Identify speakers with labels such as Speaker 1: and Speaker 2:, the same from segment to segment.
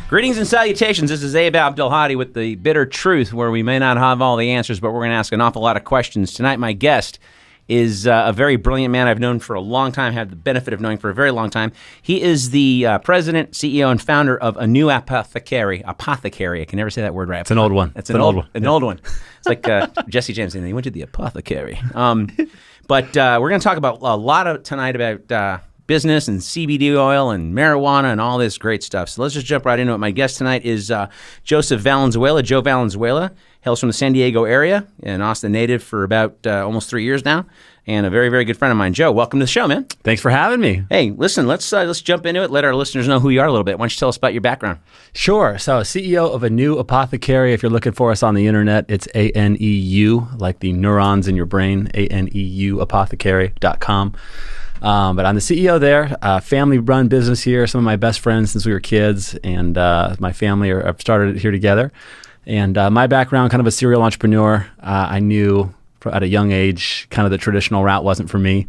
Speaker 1: Greetings and salutations. This is Abdelhadi with The Bitter Truth, where we may not have all the answers, but we're going to ask an awful lot of questions. Tonight, my guest is a very brilliant man I've known for a long time, had the benefit of knowing for a very long time. He is the president, CEO, and founder of A New Apothecary. Apothecary. I can never say that word right.
Speaker 2: It's an old one.
Speaker 1: It's an old one. An old one. It's like Jesse James saying he went to the apothecary. But we're going to talk about a lot tonight about business and CBD oil and marijuana and all this great stuff. So let's just jump right into it. My guest tonight is Joseph Valenzuela. Joe Valenzuela hails from the San Diego area, an Austin native for about almost 3 years now, and a very, very good friend of mine. Joe, welcome to the show, man.
Speaker 2: Thanks for having me.
Speaker 1: Hey, listen, let's jump into it. Let our listeners know who you are a little bit. Why don't you tell us about your background?
Speaker 2: Sure. So CEO of A New Apothecary. If you're looking for us on the internet, it's ANEU, like the neurons in your brain, ANEU apothecary.com. But I'm the CEO there, family-run business here. Some of my best friends since we were kids, and my family have started here together. And my background, kind of a serial entrepreneur. I knew at a young age, kind of the traditional route wasn't for me.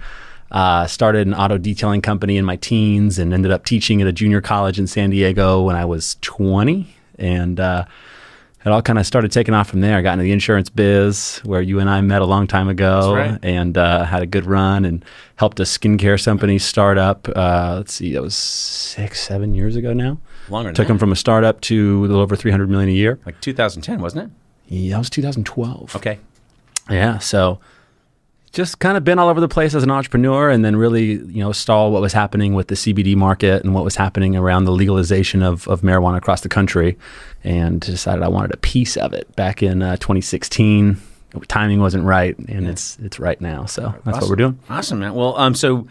Speaker 2: Started an auto detailing company in my teens and ended up teaching at a junior college in San Diego when I was 20. And it all kind of started taking off from there. I got into the insurance biz where you and I met a long time ago.
Speaker 1: That's right.
Speaker 2: And had a good run and helped a skincare company start up. Let's see, that was 6-7 years ago now.
Speaker 1: Longer than
Speaker 2: Took
Speaker 1: that.
Speaker 2: them from a startup to a little over $300 million a year.
Speaker 1: Like 2010, wasn't it?
Speaker 2: Yeah, that was 2012.
Speaker 1: Okay.
Speaker 2: Yeah, so just kind of been all over the place as an entrepreneur, and then really, saw what was happening with the CBD market and what was happening around the legalization of marijuana across the country, and decided I wanted a piece of it back in 2016. Timing wasn't right, and it's right now. So that's what we're doing.
Speaker 1: Awesome, man. Well, so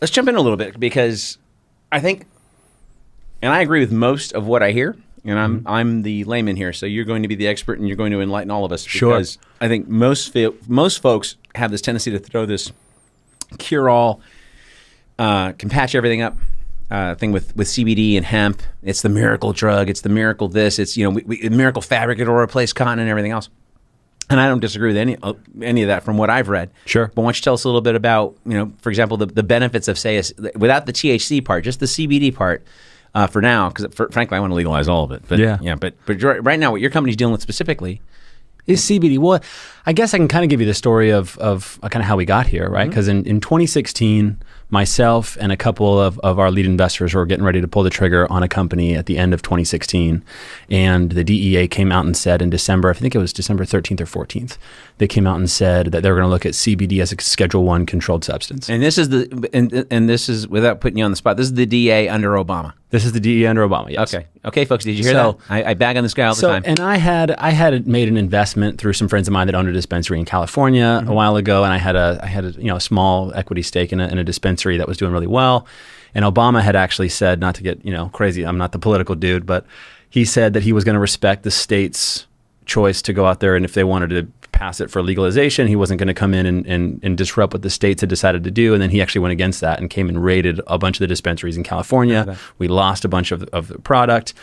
Speaker 1: let's jump in a little bit, because I think, and I agree with most of what I hear, and I'm the layman here, so you're going to be the expert and you're going to enlighten all of us.
Speaker 2: Sure.
Speaker 1: Because I think most folks have this tendency to throw this cure-all, can patch everything up thing with CBD and hemp. It's the miracle drug. It's the miracle this. It's miracle fabric. It'll replace cotton and everything else. And I don't disagree with any of that from what I've read.
Speaker 2: Sure.
Speaker 1: But why don't you tell us a little bit about, for example, the benefits of, say, without the THC part, just the CBD part for now, because frankly, I want to legalize all of it. But, But right now, what your company's dealing with specifically
Speaker 2: is CBD. Well, I guess I can kind of give you the story of kind of how we got here, right? Because in 2016, myself and a couple of our lead investors were getting ready to pull the trigger on a company at the end of 2016. And the DEA came out and said in December, I think it was December 13th or 14th, they came out and said that they were going to look at CBD as a Schedule I controlled substance.
Speaker 1: And this is and this is, without putting you on the spot, this is the DEA under Obama.
Speaker 2: This is the DEA under Obama, yes.
Speaker 1: Okay, folks, did you hear that? I bag on this guy all the time.
Speaker 2: And I had made an investment through some friends of mine that owned a dispensary in California a while ago, and I had a small equity stake in a dispensary that was doing really well. And Obama had actually said, not to get crazy, I'm not the political dude, but he said that he was going to respect the state's choice to go out there, and if they wanted to pass it for legalization, he wasn't going to come in and disrupt what the states had decided to do. And then he actually went against that and came and raided a bunch of the dispensaries in California. Okay. We lost a bunch of the product.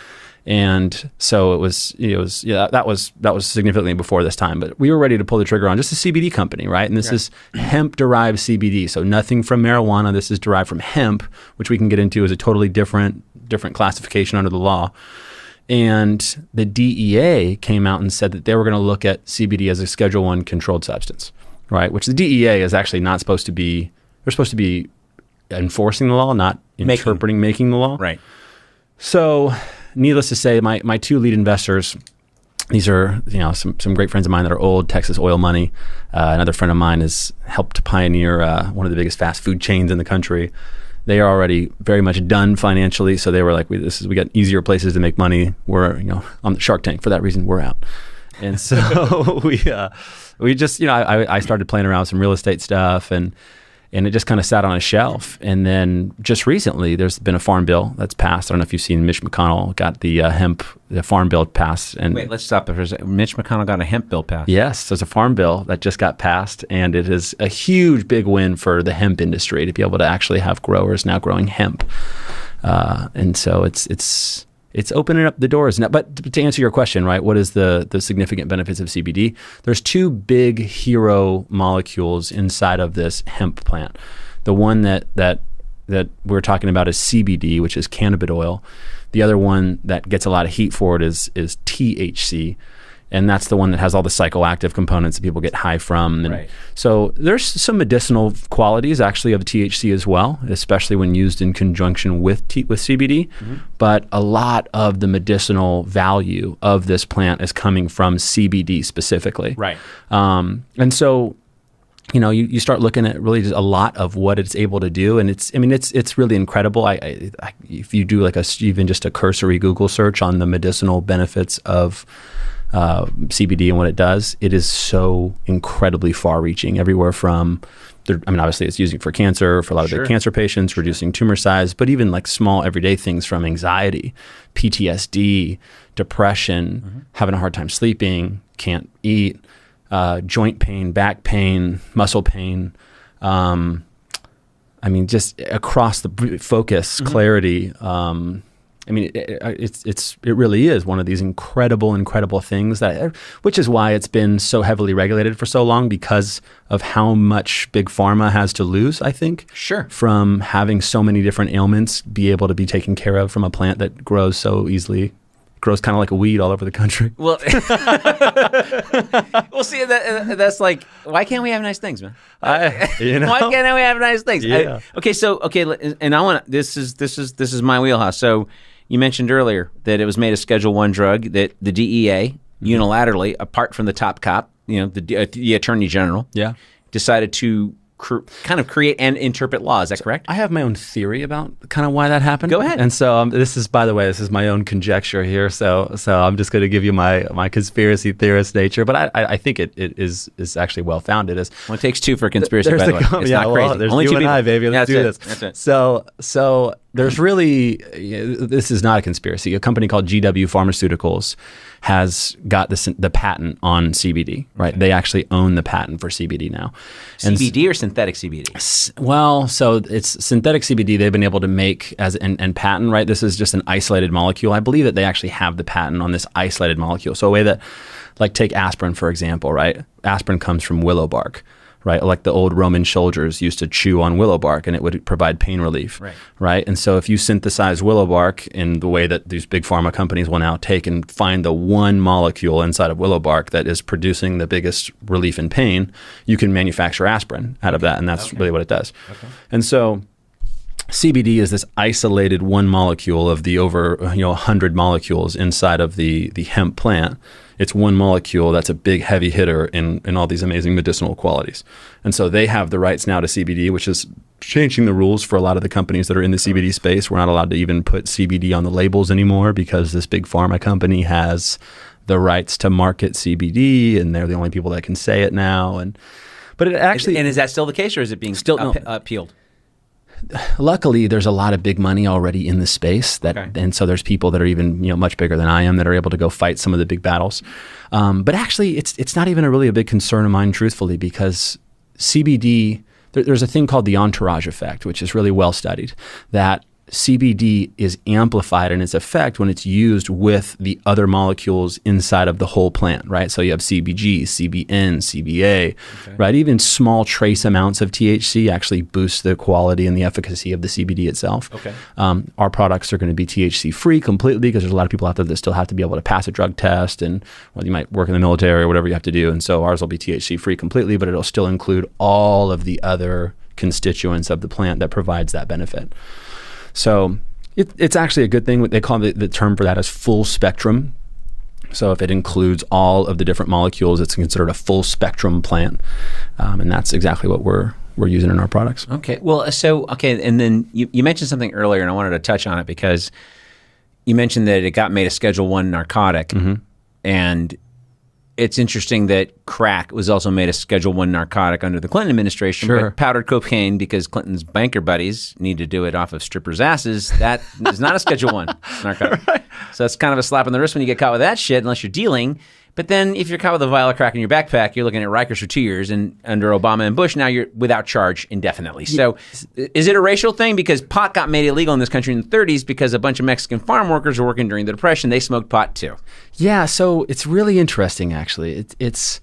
Speaker 2: And so it was that was significantly before this time, but we were ready to pull the trigger on just a CBD company, right? And this is hemp-derived CBD, so nothing from marijuana. This is derived from hemp, which we can get into as a totally different classification under the law. And the DEA came out and said that they were going to look at CBD as a Schedule I controlled substance, right? Which the DEA is actually not supposed to be. They're supposed to be enforcing the law, not making the law.
Speaker 1: Right.
Speaker 2: So, needless to say, my two lead investors, these are some great friends of mine that are old, Texas Oil Money. Another friend of mine has helped pioneer one of the biggest fast food chains in the country. They are already very much done financially, so they were like, we got easier places to make money. We're on the Shark Tank. For that reason, we're out. And so we just I started playing around with some real estate stuff, and it just kind of sat on a shelf. And then just recently, there's been a farm bill that's passed. I don't know if you've seen Mitch McConnell got the farm bill passed. And
Speaker 1: wait, let's stop there for a second. Mitch McConnell got a hemp bill passed.
Speaker 2: Yes, there's a farm bill that just got passed, and it is a huge, big win for the hemp industry to be able to actually have growers now growing hemp. And so it's opening up the doors. Now, but to answer your question, right, what is the significant benefits of CBD? There's two big hero molecules inside of this hemp plant. The one that that we're talking about is CBD, which is cannabis oil. The other one that gets a lot of heat for it is THC. And that's the one that has all the psychoactive components that people get high from. And so there's some medicinal qualities actually of THC as well, especially when used in conjunction with CBD. But a lot of the medicinal value of this plant is coming from CBD specifically. And so, you know, you start looking at really just a lot of what it's able to do, and it's really incredible. If you do like even just a cursory Google search on the medicinal benefits of CBD and what it does, it is so incredibly far-reaching. Everywhere from, obviously it's using for cancer, for a lot of the cancer patients, reducing tumor size, but even like small everyday things from anxiety, PTSD, depression, having a hard time sleeping, can't eat, joint pain, back pain, muscle pain. Just across the focus, clarity. It really is one of these incredible things which is why it's been so heavily regulated for so long, because of how much big pharma has to lose, I think. From having so many different ailments be able to be taken care of from a plant that grows so easily. Grows kind of like a weed all over the country.
Speaker 1: Well, see, that's like, why can't we have nice things, man? Why can't we have nice things?
Speaker 2: Yeah.
Speaker 1: And I want to. This is my wheelhouse. So you mentioned earlier that it was made a Schedule I drug, that the DEA unilaterally, apart from the top cop, the Attorney General, decided to kind of create and interpret law. Is that correct?
Speaker 2: I have my own theory about kind of why that happened.
Speaker 1: Go ahead.
Speaker 2: And so this is my own conjecture here. So I'm just going to give you my conspiracy theorist nature. But I think it is actually well founded. Well,
Speaker 1: it takes two for a conspiracy. By the way, it's not crazy.
Speaker 2: There's
Speaker 1: only
Speaker 2: you
Speaker 1: two
Speaker 2: and
Speaker 1: people.
Speaker 2: I, baby. Let's do this.
Speaker 1: That's it.
Speaker 2: So there's really, this is not a conspiracy. A company called GW Pharmaceuticals has got the patent on CBD, right? Okay. They actually own the patent for CBD now.
Speaker 1: CBD or synthetic CBD?
Speaker 2: Well, so it's synthetic CBD they've been able to make and patent, right? This is just an isolated molecule. I believe that they actually have the patent on this isolated molecule. So a way that, like take aspirin, for example, right? Aspirin comes from willow bark. Right, like the old Roman soldiers used to chew on willow bark, and it would provide pain relief. Right, and so if you synthesize willow bark in the way that these big pharma companies will now take and find the one molecule inside of willow bark that is producing the biggest relief in pain, you can manufacture aspirin out of that, and that's really what it does. And so CBD is this isolated one molecule of the over 100 molecules inside of the hemp plant. It's one molecule that's a big heavy hitter in all these amazing medicinal qualities. And so they have the rights now to CBD, which is changing the rules for a lot of the companies that are in the CBD space. We're not allowed to even put CBD on the labels anymore because this big pharma company has the rights to market CBD, and they're the only people that can say it now. But it actually...
Speaker 1: And is that still the case, or is it being appealed?
Speaker 2: Luckily, there's a lot of big money already in the space, and so there's people that are even much bigger than I am that are able to go fight some of the big battles. But actually, it's not even really a big concern of mine, truthfully, because CBD, there's a thing called the entourage effect, which is really well studied, that CBD is amplified in its effect when it's used with the other molecules inside of the whole plant, right? So you have CBG, CBN, CBA, right? Even small trace amounts of THC actually boost the quality and the efficacy of the CBD itself. Our products are going to be THC free completely, because there's a lot of people out there that still have to be able to pass a drug test, and you might work in the military or whatever you have to do. And so ours will be THC free completely, but it'll still include all of the other constituents of the plant that provides that benefit. So it's actually a good thing. They call the term for that as full spectrum. So if it includes all of the different molecules, it's considered a full spectrum plant. And that's exactly what we're using in our products.
Speaker 1: Okay. Well, and then you mentioned something earlier, and I wanted to touch on it because you mentioned that it got made a Schedule I narcotic. And it's interesting that crack was also made a Schedule I narcotic under the Clinton administration, but powdered cocaine, because Clinton's banker buddies need to do it off of strippers' asses, that is not a Schedule I narcotic. So that's kind of a slap on the wrist when you get caught with that shit, unless you're dealing. But then if you're caught with a vial of crack in your backpack, you're looking at Rikers for 2 years, and under Obama and Bush, now you're without charge indefinitely. So is it a racial thing? Because pot got made illegal in this country in the 30s because a bunch of Mexican farm workers were working during the Depression. They smoked pot too.
Speaker 2: Yeah, so it's really interesting, actually. It's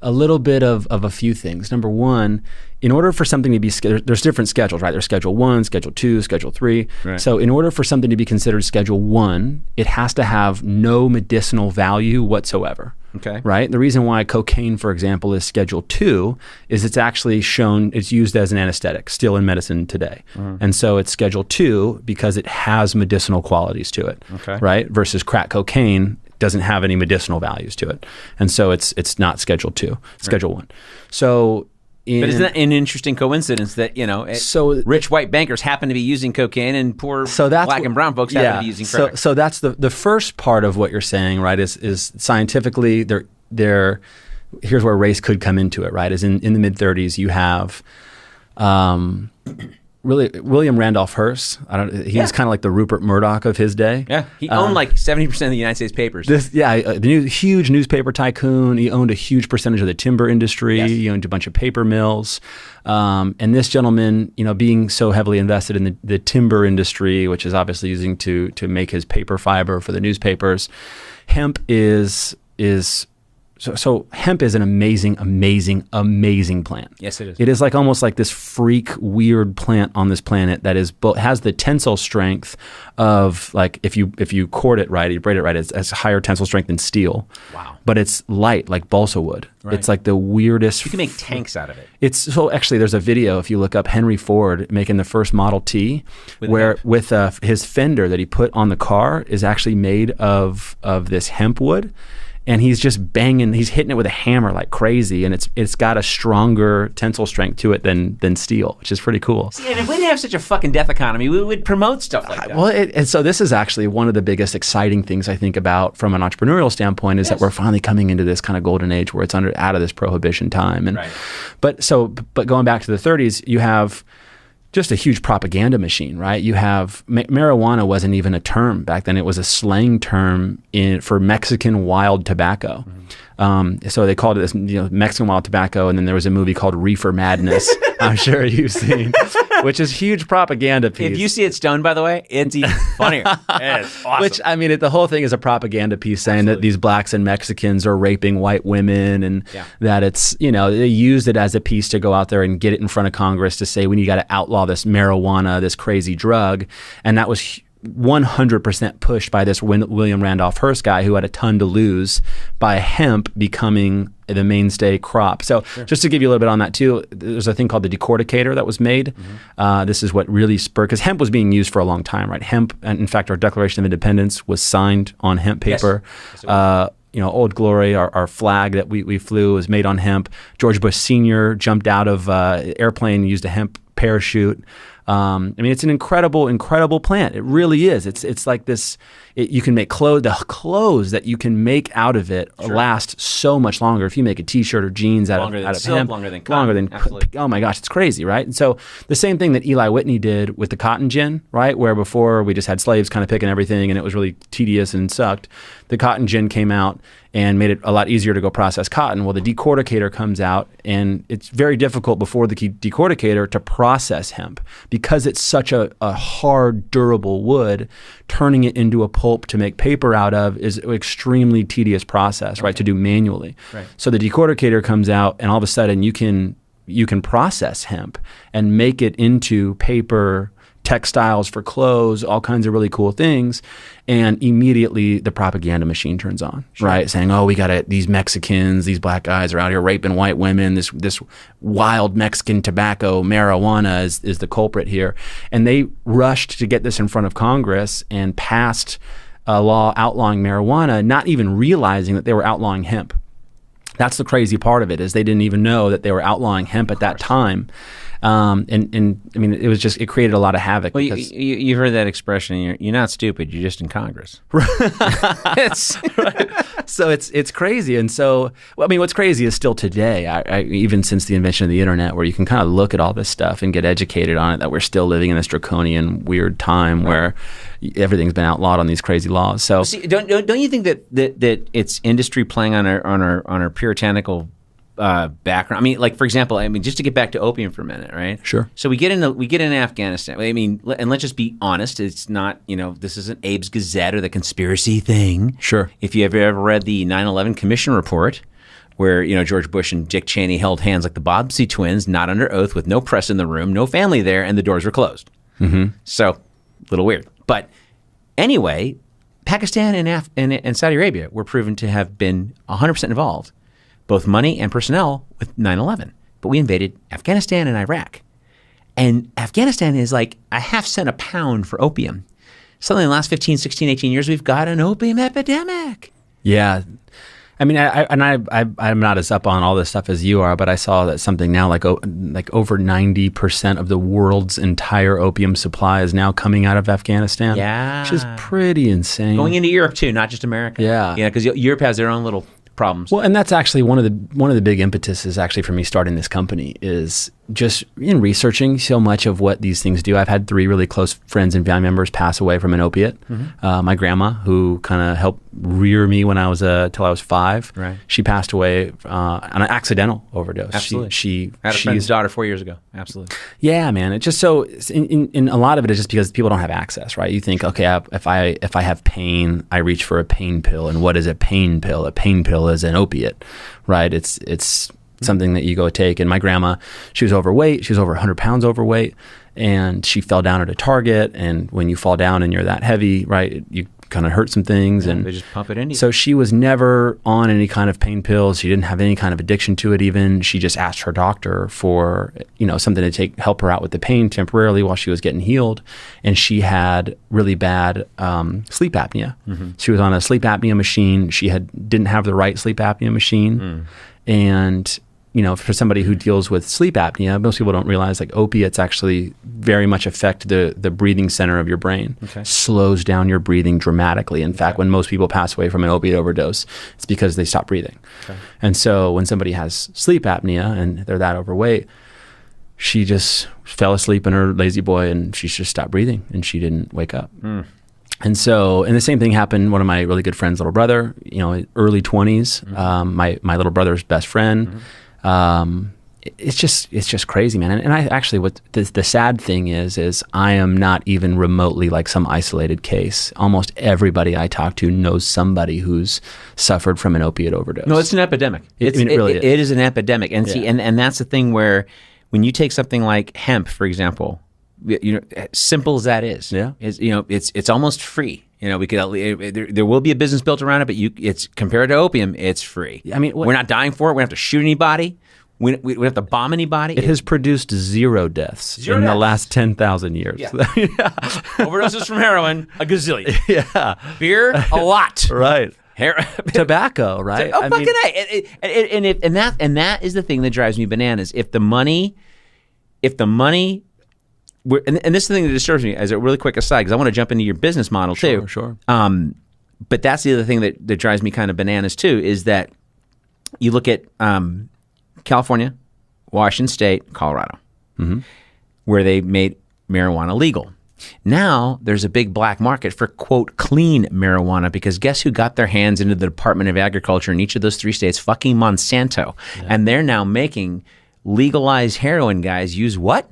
Speaker 2: A little bit of a few things. Number one, in order for something to be, there's different schedules, right? There's Schedule 1, Schedule 2, Schedule 3.
Speaker 1: Right.
Speaker 2: So in order for something to be considered Schedule 1, it has to have no medicinal value whatsoever.
Speaker 1: Okay.
Speaker 2: Right? The reason why cocaine, for example, is Schedule 2 is it's actually shown, it's used as an anesthetic still in medicine today. And so it's Schedule 2 because it has medicinal qualities to it.
Speaker 1: Okay.
Speaker 2: Right? Versus crack cocaine doesn't have any medicinal values to it. And so it's not Schedule 2, Schedule 1. So
Speaker 1: but isn't that an interesting coincidence that, rich white bankers happen to be using cocaine and poor black and brown folks happen to be using crack?
Speaker 2: So that's the first part of what you're saying, right, is scientifically here's where race could come into it, right, is in the mid-30s you have really William Randolph Hearst. He was kind of like the Rupert Murdoch of his day.
Speaker 1: Yeah, he owned like 70% of the United States papers.
Speaker 2: Huge newspaper tycoon. He owned a huge percentage of the timber industry.
Speaker 1: Yes.
Speaker 2: He owned a bunch of paper mills. And this gentleman, being so heavily invested in the timber industry, which is obviously using to make his paper fiber for the newspapers, hemp is. So hemp is an amazing, amazing, amazing plant.
Speaker 1: Yes, it is.
Speaker 2: It is like almost like this freak, weird plant on this planet that has the tensile strength of, like, if you cord it right, you braid it right, it has higher tensile strength than steel.
Speaker 1: Wow.
Speaker 2: But it's light like balsa wood. Right. It's like the weirdest.
Speaker 1: You can make tanks out of it.
Speaker 2: Actually, there's a video, if you look up Henry Ford making the first Model T, with his fender that he put on the car is actually made of this hemp wood. And he's just he's hitting it with a hammer like crazy, and it's got a stronger tensile strength to it than steel, which is pretty cool.
Speaker 1: See, and if we didn't have such a fucking death economy, we would promote stuff like that.
Speaker 2: And so this is actually one of the biggest exciting things I think about from an entrepreneurial standpoint is that we're finally coming into this kind of golden age where it's out of this prohibition time. And but going back to the 30s, you have just a huge propaganda machine, right? You have marijuana wasn't even a term back then; it was a slang term for Mexican wild tobacco. So they called it this, Mexican wild tobacco, and then there was a movie called Reefer Madness. I'm sure you've seen, which is huge propaganda piece.
Speaker 1: If you see it stoned, by the way, it's even funnier. It's awesome.
Speaker 2: Which, I mean, the whole thing is a propaganda piece saying that these blacks and Mexicans are raping white women, and that it's, they used it as a piece to go out there and get it in front of Congress to say, you got to outlaw this marijuana, this crazy drug. And that was 100% pushed by this William Randolph Hearst guy who had a ton to lose by hemp becoming the mainstay crop. So just to give you a little bit on that too, there's a thing called the decorticator that was made. This is what really spurred, because hemp was being used for a long time, right? Hemp, and in fact, our Declaration of Independence was signed on hemp paper. Yes. Old Glory, our flag that we flew was made on hemp. George Bush Sr. jumped out of airplane and used a hemp parachute. It's an incredible, incredible plant. It really is. It's like this. You can make clothes. The clothes that you can make out of it last so much longer. If you make a T-shirt or jeans out of hemp,
Speaker 1: longer than cotton.
Speaker 2: Oh my gosh, it's crazy, right? And so the same thing that Eli Whitney did with the cotton gin, right? Where before we just had slaves kind of picking everything, and it was really tedious and sucked. The cotton gin came out and made it a lot easier to go process cotton. Well, the decorticator comes out, and it's very difficult before the decorticator to process hemp because it's such a hard, durable wood. Turning it into a pulp to make paper out of is an extremely tedious process, right, to do manually. Right. So the decorticator comes out, and all of a sudden you can process hemp and make it into paper, textiles for clothes, all kinds of really cool things. And immediately the propaganda machine turns on, right? Saying, we got it. These Mexicans, these black guys are out here raping white women. This wild Mexican tobacco, marijuana is the culprit here. And they rushed to get this in front of Congress and passed a law outlawing marijuana, not even realizing that they were outlawing hemp. That's the crazy part of it, is they didn't even know that they were outlawing hemp at that time. It was just, it created a lot of havoc.
Speaker 1: Well, you heard that expression, you're not stupid, you're just in Congress.
Speaker 2: Right. So it's crazy. And so, what's crazy is still today, even since the invention of the internet, where you can kind of look at all this stuff and get educated on it, that we're still living in this draconian, weird time where everything's been outlawed on these crazy laws. So,
Speaker 1: see, don't you think that it's industry playing on our puritanical background? For example, just to get back to opium for a minute, right? Sure. So we get in Afghanistan. And let's just be honest. It's not, this isn't Abe's Gazette or the conspiracy thing.
Speaker 2: Sure.
Speaker 1: If you ever read the 9/11 Commission report, where, George Bush and Dick Cheney held hands like the Bobbsey twins, not under oath, with no press in the room, no family there, and the doors were closed. So, a little weird. But anyway, Pakistan and Saudi Arabia were proven to have been 100% involved, both money and personnel, with 9/11. But we invaded Afghanistan and Iraq. And Afghanistan is like a half cent a pound for opium. Suddenly in the last 15, 16, 18 years, we've got an opium epidemic.
Speaker 2: Yeah. I mean, I'm not as up on all this stuff as you are, but I saw that something now like over 90% of the world's entire opium supply is now coming out of Afghanistan.
Speaker 1: Yeah.
Speaker 2: Which is pretty insane.
Speaker 1: Going into Europe too, not just America.
Speaker 2: Yeah.
Speaker 1: Yeah, because Europe has their own little problems.
Speaker 2: Well, and that's actually one of the big impetuses actually for me starting this company is just in researching so much of what these things do. I've had 3 really close friends and family members pass away from an opiate. My grandma, who kind of helped rear me when I was till I was 5.
Speaker 1: Right. She
Speaker 2: She passed away on an accidental overdose.
Speaker 1: Absolutely.
Speaker 2: She
Speaker 1: had a friend's daughter 4 years ago. Absolutely.
Speaker 2: Yeah, man. It's just so in a lot of it is just because people don't have access, right? You think, okay, if I have pain, I reach for a pain pill. And what is a pain pill? A pain pill is an opiate, right? It's something that you go take. And my grandma, she was overweight. She was over 100 pounds overweight, and she fell down at a Target. And when you fall down and you're that heavy, right, you kind of hurt some things.
Speaker 1: Yeah,
Speaker 2: and
Speaker 1: they just pump it into you.
Speaker 2: So she was never on any kind of pain pills. She didn't have any kind of addiction to it even. She just asked her doctor for, something to help her out with the pain temporarily while she was getting healed. And she had really bad sleep apnea. She was on a sleep apnea machine. She didn't have the right sleep apnea machine. And for somebody who deals with sleep apnea, most people don't realize like opiates actually very much affect the breathing center of your brain.
Speaker 1: Okay.
Speaker 2: Slows down your breathing dramatically. In fact, when most people pass away from an opiate overdose, it's because they stop breathing.
Speaker 1: Okay.
Speaker 2: And so when somebody has sleep apnea and they're that overweight, she just fell asleep in her lazy boy and she just stopped breathing and she didn't wake up. And the same thing happened. One of my really good friends' little brother, early 20s, my little brother's best friend. It's just crazy, man. And I actually, what the sad thing is I am not even remotely like some isolated case. Almost everybody I talk to knows somebody who's suffered from an opiate overdose.
Speaker 1: No, it's an epidemic.
Speaker 2: It really is.
Speaker 1: It is an epidemic. And see, and that's the thing where when you take something like hemp, for example, simple as that is, it's almost free. We could there will be a business built around it, but it's compared to opium, it's free.
Speaker 2: I mean,
Speaker 1: we're not dying for it. We don't have to shoot anybody. We don't have to bomb anybody.
Speaker 2: It has produced 0 deaths in the last 10,000 years.
Speaker 1: Yeah. Overdoses from heroin, a gazillion.
Speaker 2: Yeah.
Speaker 1: Beer, a lot.
Speaker 2: Right. Tobacco, right?
Speaker 1: Oh, fucking A. And that is the thing that drives me bananas. If the money, and this is the thing that disturbs me as a really quick aside, because I want to jump into your business model too.
Speaker 2: Sure.
Speaker 1: But that's the other thing that drives me kind of bananas too, is that you look at California, Washington State, Colorado, where they made marijuana legal. Now there's a big black market for, quote, clean marijuana, because guess who got their hands into the Department of Agriculture in each of those 3 states? Fucking Monsanto. Yeah. And they're now making legalized heroin guys use what?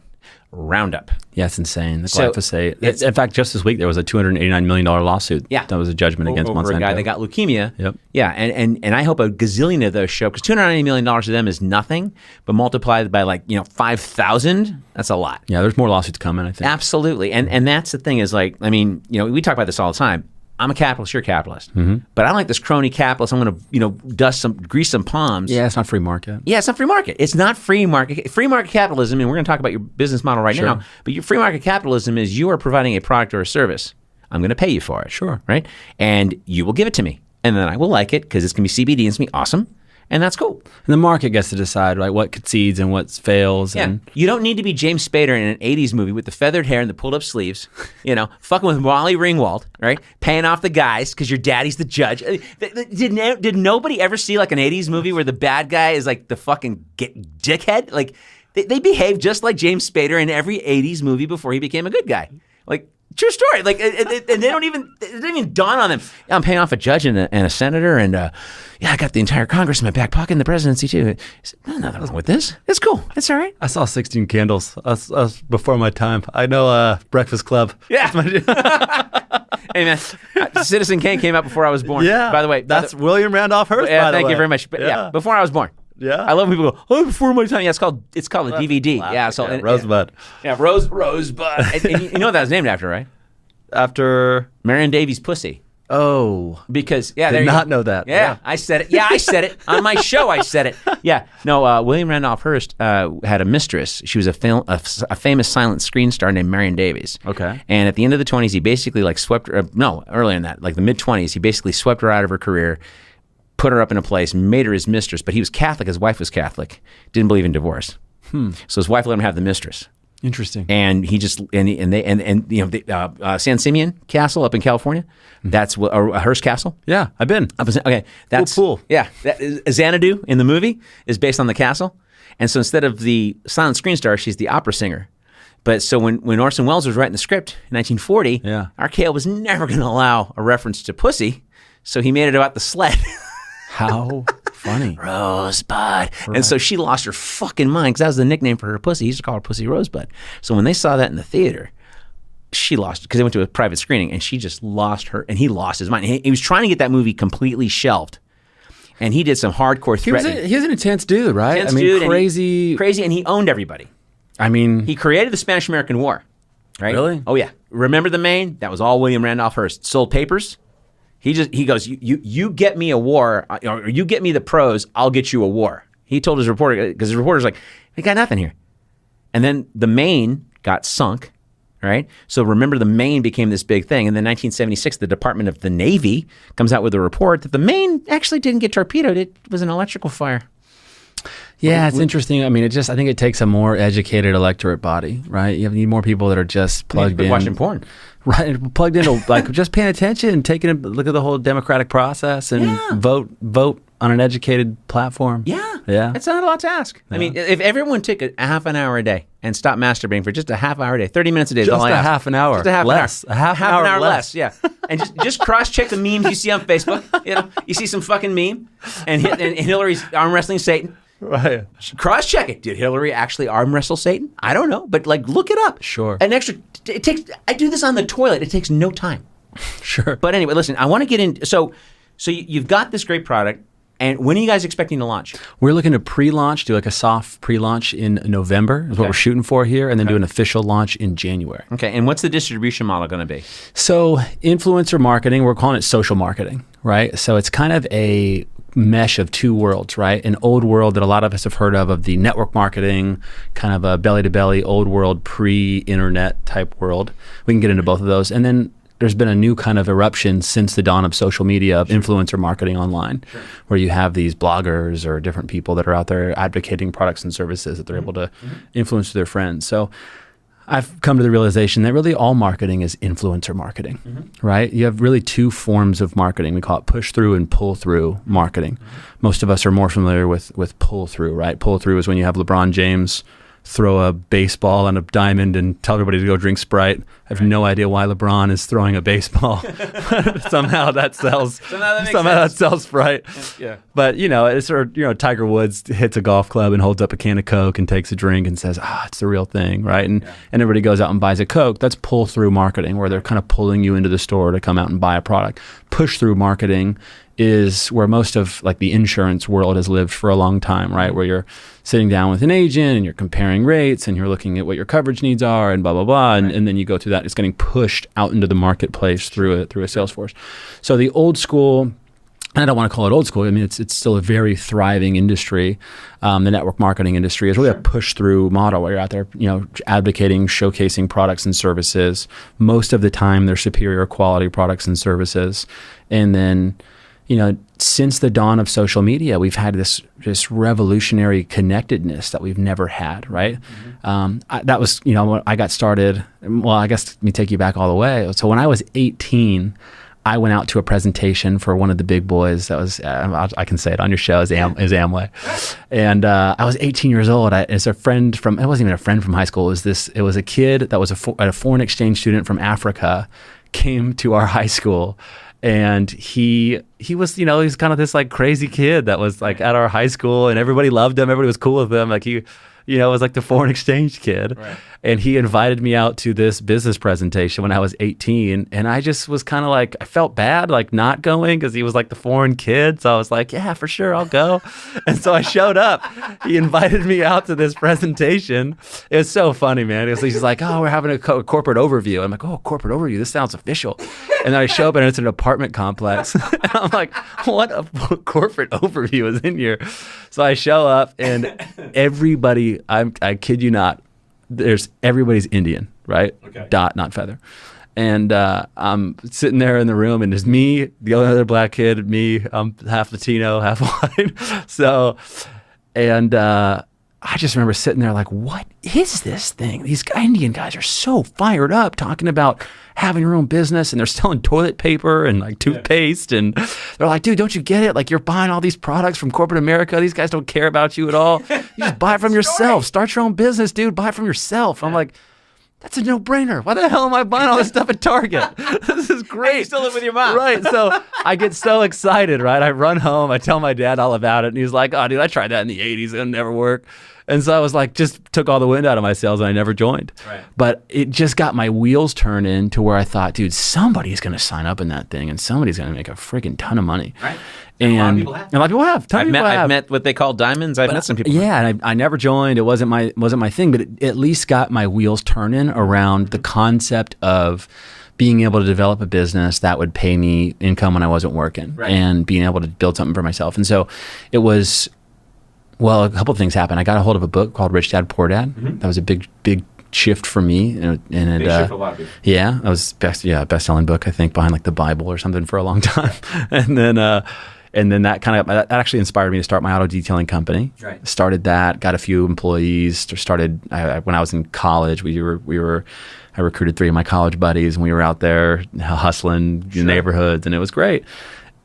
Speaker 1: Roundup.
Speaker 2: Yeah, it's insane. The glyphosate. In fact, just this week there was a $289 million lawsuit.
Speaker 1: Yeah,
Speaker 2: that was a judgment against
Speaker 1: over
Speaker 2: Monsanto.
Speaker 1: A guy that got leukemia.
Speaker 2: Yep.
Speaker 1: Yeah, and I hope a gazillion of those show, because $290 million to them is nothing, but multiplied by 5,000, that's a lot.
Speaker 2: Yeah, there's more lawsuits coming, I think.
Speaker 1: Absolutely, and that's the thing is we talk about this all the time. I'm a capitalist, you're a capitalist. But I don't like this crony capitalist. I'm going to, grease some palms.
Speaker 2: Yeah, it's not free market.
Speaker 1: Yeah, it's not free market. It's not free market. Free market capitalism, and we're going to talk about your business model right now, but your free market capitalism is you are providing a product or a service. I'm going to pay you for it.
Speaker 2: Sure.
Speaker 1: Right? And you will give it to me. And then I will like it because it's going to be CBD and it's going to be awesome. And that's cool.
Speaker 2: And the market gets to decide, right, what succeeds and what fails.
Speaker 1: Yeah.
Speaker 2: And
Speaker 1: you don't need to be James Spader in an 80s movie with the feathered hair and the pulled up sleeves, fucking with Molly Ringwald, right? Paying off the guys because your daddy's the judge. Did nobody ever see like an 80s movie where the bad guy is like the fucking dickhead? Like they behave just like James Spader in every 80s movie before he became a good guy. Like True story. Like, and they don't even, it doesn't even dawn on them. I'm paying off a judge and a senator, and I got the entire Congress in my back pocket and the presidency too. He said, "No, nothing wrong with this. It's cool. It's all right."
Speaker 2: I saw 16 Candles. I was before my time. I know Breakfast Club.
Speaker 1: Yeah. Hey man, Citizen Kane came out before I was born.
Speaker 2: Yeah.
Speaker 1: By the way,
Speaker 2: that's William Randolph Hearst.
Speaker 1: Yeah,
Speaker 2: by the
Speaker 1: thank
Speaker 2: way.
Speaker 1: you very much. But yeah, before I was born.
Speaker 2: Yeah.
Speaker 1: I love when people go, "Oh, before my time." Yeah, it's called a DVD. Yeah, so
Speaker 2: Rosebud.
Speaker 1: Yeah, Rosebud. and you know what that was named after, right?
Speaker 2: After
Speaker 1: Marion Davies' pussy.
Speaker 2: Oh,
Speaker 1: Because
Speaker 2: did not know that.
Speaker 1: Yeah, I said it. Yeah, I said it on my show. I said it. Yeah, no. William Randolph Hearst had a mistress. She was a famous silent screen star named Marion Davies.
Speaker 2: Okay.
Speaker 1: And at the end of the 20s, he basically like swept her. No, earlier than that, like the mid 20s, he basically swept her out of her career, put her up in a place, made her his mistress. But he was Catholic. His wife was Catholic. Didn't believe in divorce. So his wife let him have the mistress.
Speaker 2: Interesting.
Speaker 1: And he just San Simeon Castle up in California. That's Hearst Castle.
Speaker 2: Yeah, I've been.
Speaker 1: Okay, that's
Speaker 2: cool.
Speaker 1: Yeah, Xanadu in the movie is based on the castle, and so instead of the silent screen star, she's the opera singer. But so when Orson Welles was writing the script in 1940, RKO was never going to allow a reference to pussy, so he made it about the sled.
Speaker 2: How funny.
Speaker 1: Rosebud. Right. And so she lost her fucking mind because that was the nickname for her pussy. He used to call her Pussy Rosebud. So when they saw that in the theater, she lost it because they went to a private screening, and she just lost her, and he lost his mind. He was trying to get that movie completely shelved, and he did some hardcore threatening.
Speaker 2: He was an intense dude, right?
Speaker 1: Intense dude,
Speaker 2: crazy.
Speaker 1: And he owned everybody.
Speaker 2: I mean,
Speaker 1: he created the Spanish-American War, right?
Speaker 2: Really?
Speaker 1: Oh yeah. Remember the Maine? That was all William Randolph Hearst. Sold papers. He goes, you get me a war, or you get me the pros, I'll get you a war. He told his reporter, because his reporter's like, we got nothing here. And then the Maine got sunk, right? So remember, the Maine became this big thing. And then 1976, the Department of the Navy comes out with a report that the Maine actually didn't get torpedoed. It was an electrical fire.
Speaker 2: Yeah, it's interesting. I mean, I think it takes a more educated electorate body, right? You need more people that are just plugged in.
Speaker 1: Watching porn.
Speaker 2: Right, plugged into like just paying attention, taking a look at the whole democratic process, and vote on an educated platform.
Speaker 1: Yeah,
Speaker 2: yeah.
Speaker 1: It's not a lot to ask. Yeah. I mean, if everyone took a half an hour a day and stopped masturbating for just a half hour a day, 30 minutes a day is all I ask.
Speaker 2: Half an hour.
Speaker 1: Just a half
Speaker 2: less.
Speaker 1: an hour. A half an hour less. Yeah, and just cross-check the memes you see on Facebook. You see some fucking meme, and Hillary's arm wrestling Satan.
Speaker 2: Right.
Speaker 1: Cross-check it. Did Hillary actually arm wrestle Satan? I don't know, but like look it up.
Speaker 2: Sure.
Speaker 1: I do this on the toilet. It takes no time.
Speaker 2: Sure.
Speaker 1: But anyway, listen, I want to get in. So you've got this great product, and when are you guys expecting to launch?
Speaker 2: We're looking to pre-launch, do like a soft pre-launch in November is what we're shooting for here, and then do an official launch in January.
Speaker 1: Okay, and what's the distribution model going to be?
Speaker 2: So influencer marketing, we're calling it social marketing, right? So it's kind of a mesh of two worlds, right? An old world that a lot of us have heard of the network marketing, kind of a belly-to-belly, old world, pre-internet type world. We can get into both of those. And then there's been a new kind of eruption since the dawn of social media of influencer marketing online, where you have these bloggers or different people that are out there advocating products and services that they're able to influence their friends. So I've come to the realization that really all marketing is influencer marketing, right? You have really two forms of marketing. We call it push through and pull through marketing. Most of us are more familiar with pull through, right? Pull through is when you have LeBron James throw a baseball and a diamond and tell everybody to go drink Sprite. I have no idea why LeBron is throwing a baseball. Somehow that sells. Somehow that sells Sprite.
Speaker 1: Yeah.
Speaker 2: But it's Tiger Woods hits a golf club and holds up a can of Coke and takes a drink and says, it's the real thing, right? And everybody goes out and buys a Coke. That's pull through marketing, where they're kind of pulling you into the store to come out and buy a product. Push through marketing is where most of like the insurance world has lived for a long time, right? Where you're sitting down with an agent and you're comparing rates and you're looking at what your coverage needs are and blah, blah, blah. And then you go through that. It's getting pushed out into the marketplace through a sales force. So the old school, and I don't want to call it old school. I mean, it's still a very thriving industry. The network marketing industry is really a push through model where you're out there, advocating, showcasing products and services. Most of the time, they're superior quality products and services. And then, since the dawn of social media, we've had this revolutionary connectedness that we've never had, right? That was, when I got started. Well, I guess let me take you back all the way. So when I was 18, I went out to a presentation for one of the big boys. That was, I can say it on your show, is Amway. And I was 18 years old. It's a friend from, it wasn't even a friend from high school. It was a kid that was a foreign exchange student from Africa, came to our high school. And he was, he's kind of this like crazy kid that was like at our high school, and everybody loved him. Everybody was cool with him. Like he, was like the foreign exchange kid. Right. And he invited me out to this business presentation when I was 18. And I just was kind of like, I felt bad like not going because he was like the foreign kid. So I was like, yeah, for sure, I'll go. And so I showed up. He invited me out to this presentation. It was so funny, man. He's like, oh, we're having a corporate overview. I'm like, oh, corporate overview. This sounds official. And then I show up and it's an apartment complex. And I'm like, what a corporate overview is in here? So I show up and everybody, I kid you not, everybody's Indian, right? Okay. Dot, not feather. And I'm sitting there in the room, and there's me, the other black kid, me, I'm half Latino, half white. So, and I just remember sitting there like, what is this thing? These Indian guys are so fired up talking about having your own business, and they're selling toilet paper and like toothpaste. And they're like, dude, don't you get it? Like, you're buying all these products from corporate America. These guys don't care about you at all. You just buy it from yourself. Start your own business, dude. Buy it from yourself. I'm like, that's a no-brainer. Why the hell am I buying all this stuff at Target? This is great.
Speaker 1: And you still live with your mom.
Speaker 2: Right. So I get so excited, right? I run home. I tell my dad all about it. And he's like, oh, dude, I tried that in the 80s. It'll never work. And so I was like, just took all the wind out of my sails, and I never joined. Right. But it just got my wheels turning to where I thought, dude, somebody's going to sign up in that thing, and somebody's going to make a freaking ton of money. Right. And a lot of people have. I've
Speaker 1: met what they call diamonds. I've met some people.
Speaker 2: Yeah, and I never joined. It wasn't my thing, but it at least got my wheels turning around the concept of being able to develop a business that would pay me income when I wasn't working, and being able to build something for myself. And so it was. Well, a couple of things happened. I got a hold of a book called Rich Dad Poor Dad. Mm-hmm. That was a big shift for me. Big shift for a lot of people. Yeah, that was best-selling book, I think, behind like the Bible or something for a long time. And then that actually inspired me to start my auto detailing company. Right. Started that, got a few employees. When I was in college, I recruited 3 of my college buddies, and we were out there hustling in neighborhoods, and it was great.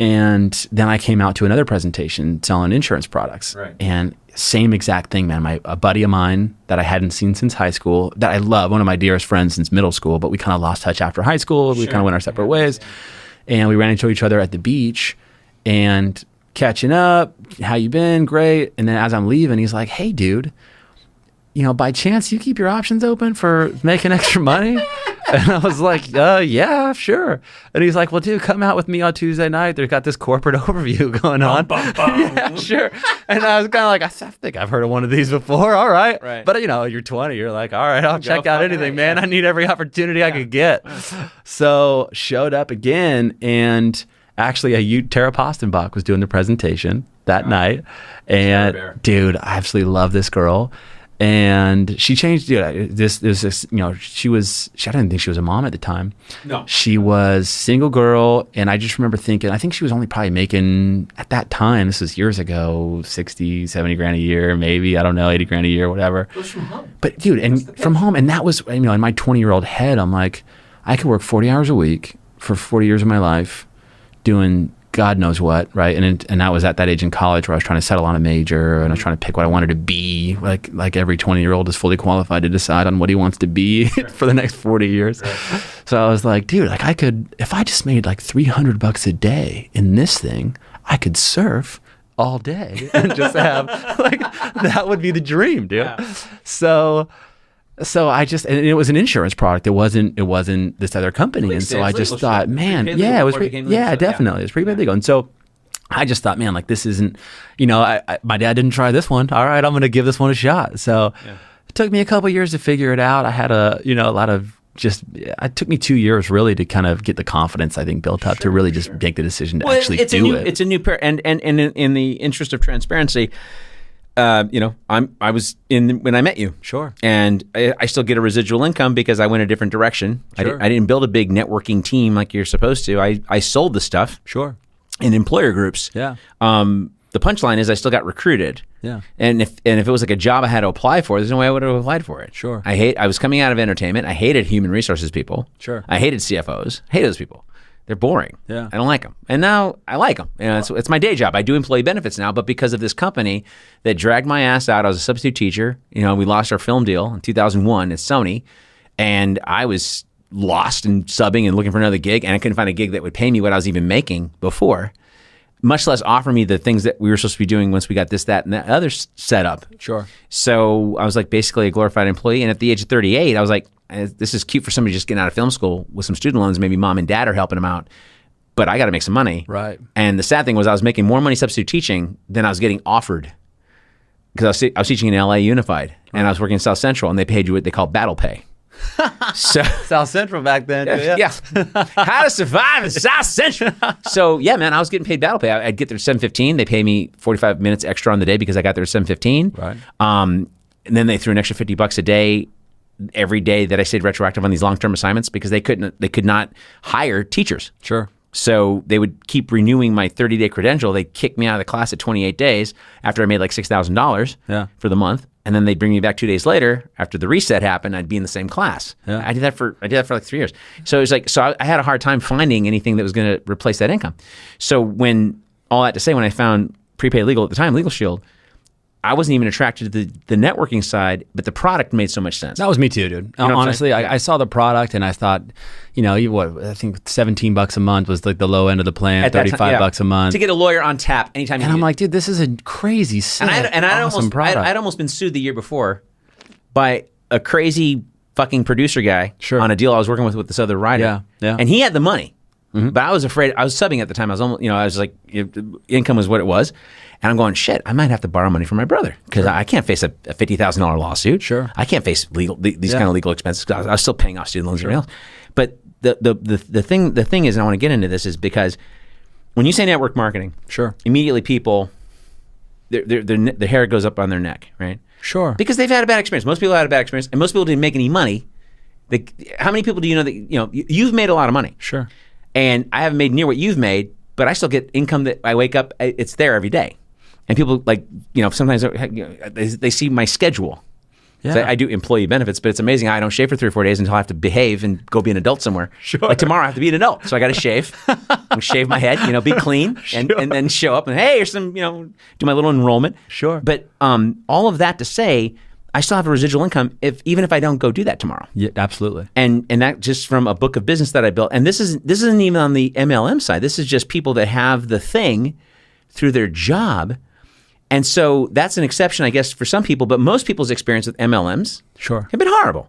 Speaker 2: And then I came out to another presentation selling insurance products. Right. And same exact thing, man. A buddy of mine that I hadn't seen since high school, that I love, one of my dearest friends since middle school, but we kind of lost touch after high school. We kind of went our separate ways. And we ran into each other at the beach and catching up. How you been? Great. And then as I'm leaving, he's like, hey, dude, by chance you keep your options open for making extra money? And I was like, yeah, sure. And he's like, well, dude, come out with me on Tuesday night. They've got this corporate overview going on. Yeah, sure. And I was kind of like, I think I've heard of one of these before. All right. But, you're 20. You're like, all right, I'll check out anything, man. Yeah. I need every opportunity I could get. So showed up again, and actually Tara Postenbach was doing the presentation that night. And, dude, I absolutely love this girl. And she changed. She I didn't think she was a mom at the time. No, she was single girl, and I just remember thinking, I think she was only probably making at that time. This was years ago, 60, 70 grand a year, maybe, I don't know, 80 grand a year, whatever. It was from home. But dude, and from home, and that was in my 20-year-old head, I'm like, I could work 40 hours a week for 40 years of my life, doing God knows what, right? And that was at that age in college where I was trying to settle on a major, and I was trying to pick what I wanted to be. Like every 20-year-old is fully qualified to decide on what he wants to be for the next 40 years. Right. So I was like, dude, I could, if I just made like $300 a day in this thing, I could surf all day and just have that would be the dream, dude. Yeah. So I just, and it was an insurance product. It wasn't this other company. And so I just thought, man, yeah, it was, definitely. It was pretty big legal. And so I just thought, man, like this isn't, my dad didn't try this one. All right, I'm going to give this one a shot. So it took me a couple of years to figure it out. I had a lot of it took me 2 years really to kind of get the confidence, I think, built up to really just make the decision to actually do it.
Speaker 1: It's a new pair. And in the interest of transparency, I was in when I met you.
Speaker 2: Sure.
Speaker 1: And I still get a residual income because I went a different direction. Sure. I didn't build a big networking team like you're supposed to. I sold the stuff.
Speaker 2: Sure.
Speaker 1: In employer groups.
Speaker 2: Yeah.
Speaker 1: The punchline is I still got recruited.
Speaker 2: Yeah.
Speaker 1: And if it was like a job I had to apply for, there's no way I would have applied for it.
Speaker 2: Sure.
Speaker 1: I was coming out of entertainment. I hated human resources people.
Speaker 2: Sure.
Speaker 1: I hated CFOs. Hated those people. They're boring.
Speaker 2: Yeah.
Speaker 1: I don't like them. And now I like them. It's my day job. I do employee benefits now, but because of this company that dragged my ass out, I was a substitute teacher. We lost our film deal in 2001 at Sony, and I was lost and subbing and looking for another gig, and I couldn't find a gig that would pay me what I was even making before, much less offer me the things that we were supposed to be doing once we got this, that, and that other setup.
Speaker 2: Sure.
Speaker 1: So I was like basically a glorified employee, and at the age of 38, I was like, this is cute for somebody just getting out of film school with some student loans. Maybe mom and dad are helping them out, but I got to make some money.
Speaker 2: Right.
Speaker 1: And the sad thing was I was making more money substitute teaching than I was getting offered, because I was teaching in LA Unified, and I was working in South Central, and they paid you what they call battle pay. So
Speaker 2: South Central back then.
Speaker 1: yeah. How to survive in South Central. So yeah, man, I was getting paid battle pay. I'd get there at 7:15. They pay me 45 minutes extra on the day because I got there at 7:15.
Speaker 2: Right.
Speaker 1: And then they threw an extra $50 a day every day that I stayed retroactive on these long-term assignments, because they could not hire teachers.
Speaker 2: Sure.
Speaker 1: So they would keep renewing my 30-day credential. They'd kick me out of the class at 28 days after I made like $6,000 for the month. And then they'd bring me back 2 days later after the reset happened. I'd be in the same class.
Speaker 2: Yeah.
Speaker 1: I did that for like 3 years. So it was like, I had a hard time finding anything that was going to replace that income. So when I found prepaid legal at the time, Legal Shield, I wasn't even attracted to the networking side, but the product made so much sense.
Speaker 2: That was me too, dude. Honestly, I saw the product and I thought, I think $17 a month was like the low end of the plan,
Speaker 1: At that time,
Speaker 2: $35 a month.
Speaker 1: to get a lawyer on tap anytime.
Speaker 2: And I'm like, dude, this is a crazy, sick, awesome product.
Speaker 1: I'd almost been sued the year before by a crazy fucking producer guy on a deal I was working with this other writer.
Speaker 2: Yeah.
Speaker 1: And he had the money, but I was afraid. I was subbing at the time. I was almost, I was like, income was what it was. And I'm going, shit, I might have to borrow money from my brother, because I can't face a $50,000 lawsuit.
Speaker 2: Sure.
Speaker 1: I can't face these kind of legal expenses, because I was still paying off student loans and everything else. But the thing is, and I want to get into this, is because when you say network marketing, immediately people, their hair goes up on their neck, right?
Speaker 2: Sure.
Speaker 1: Because they've had a bad experience. Most people had a bad experience, and most people didn't make any money. How many people do you know that you've made a lot of money?
Speaker 2: Sure.
Speaker 1: And I haven't made near what you've made, but I still get income that I wake up, it's there every day. And people sometimes they see my schedule.
Speaker 2: Yeah.
Speaker 1: So I do employee benefits, but it's amazing how I don't shave for 3 or 4 days until I have to behave and go be an adult somewhere.
Speaker 2: Sure.
Speaker 1: Like tomorrow I have to be an adult, so I got to shave, shave my head, be clean, and then show up and hey, here's some, do my little enrollment.
Speaker 2: Sure.
Speaker 1: But all of that to say, I still have a residual income even if I don't go do that tomorrow.
Speaker 2: Yeah, absolutely.
Speaker 1: And that just from a book of business that I built. And this isn't even on the MLM side. This is just people that have the thing through their job. And so that's an exception, I guess, for some people. But most people's experience with MLMs have been horrible.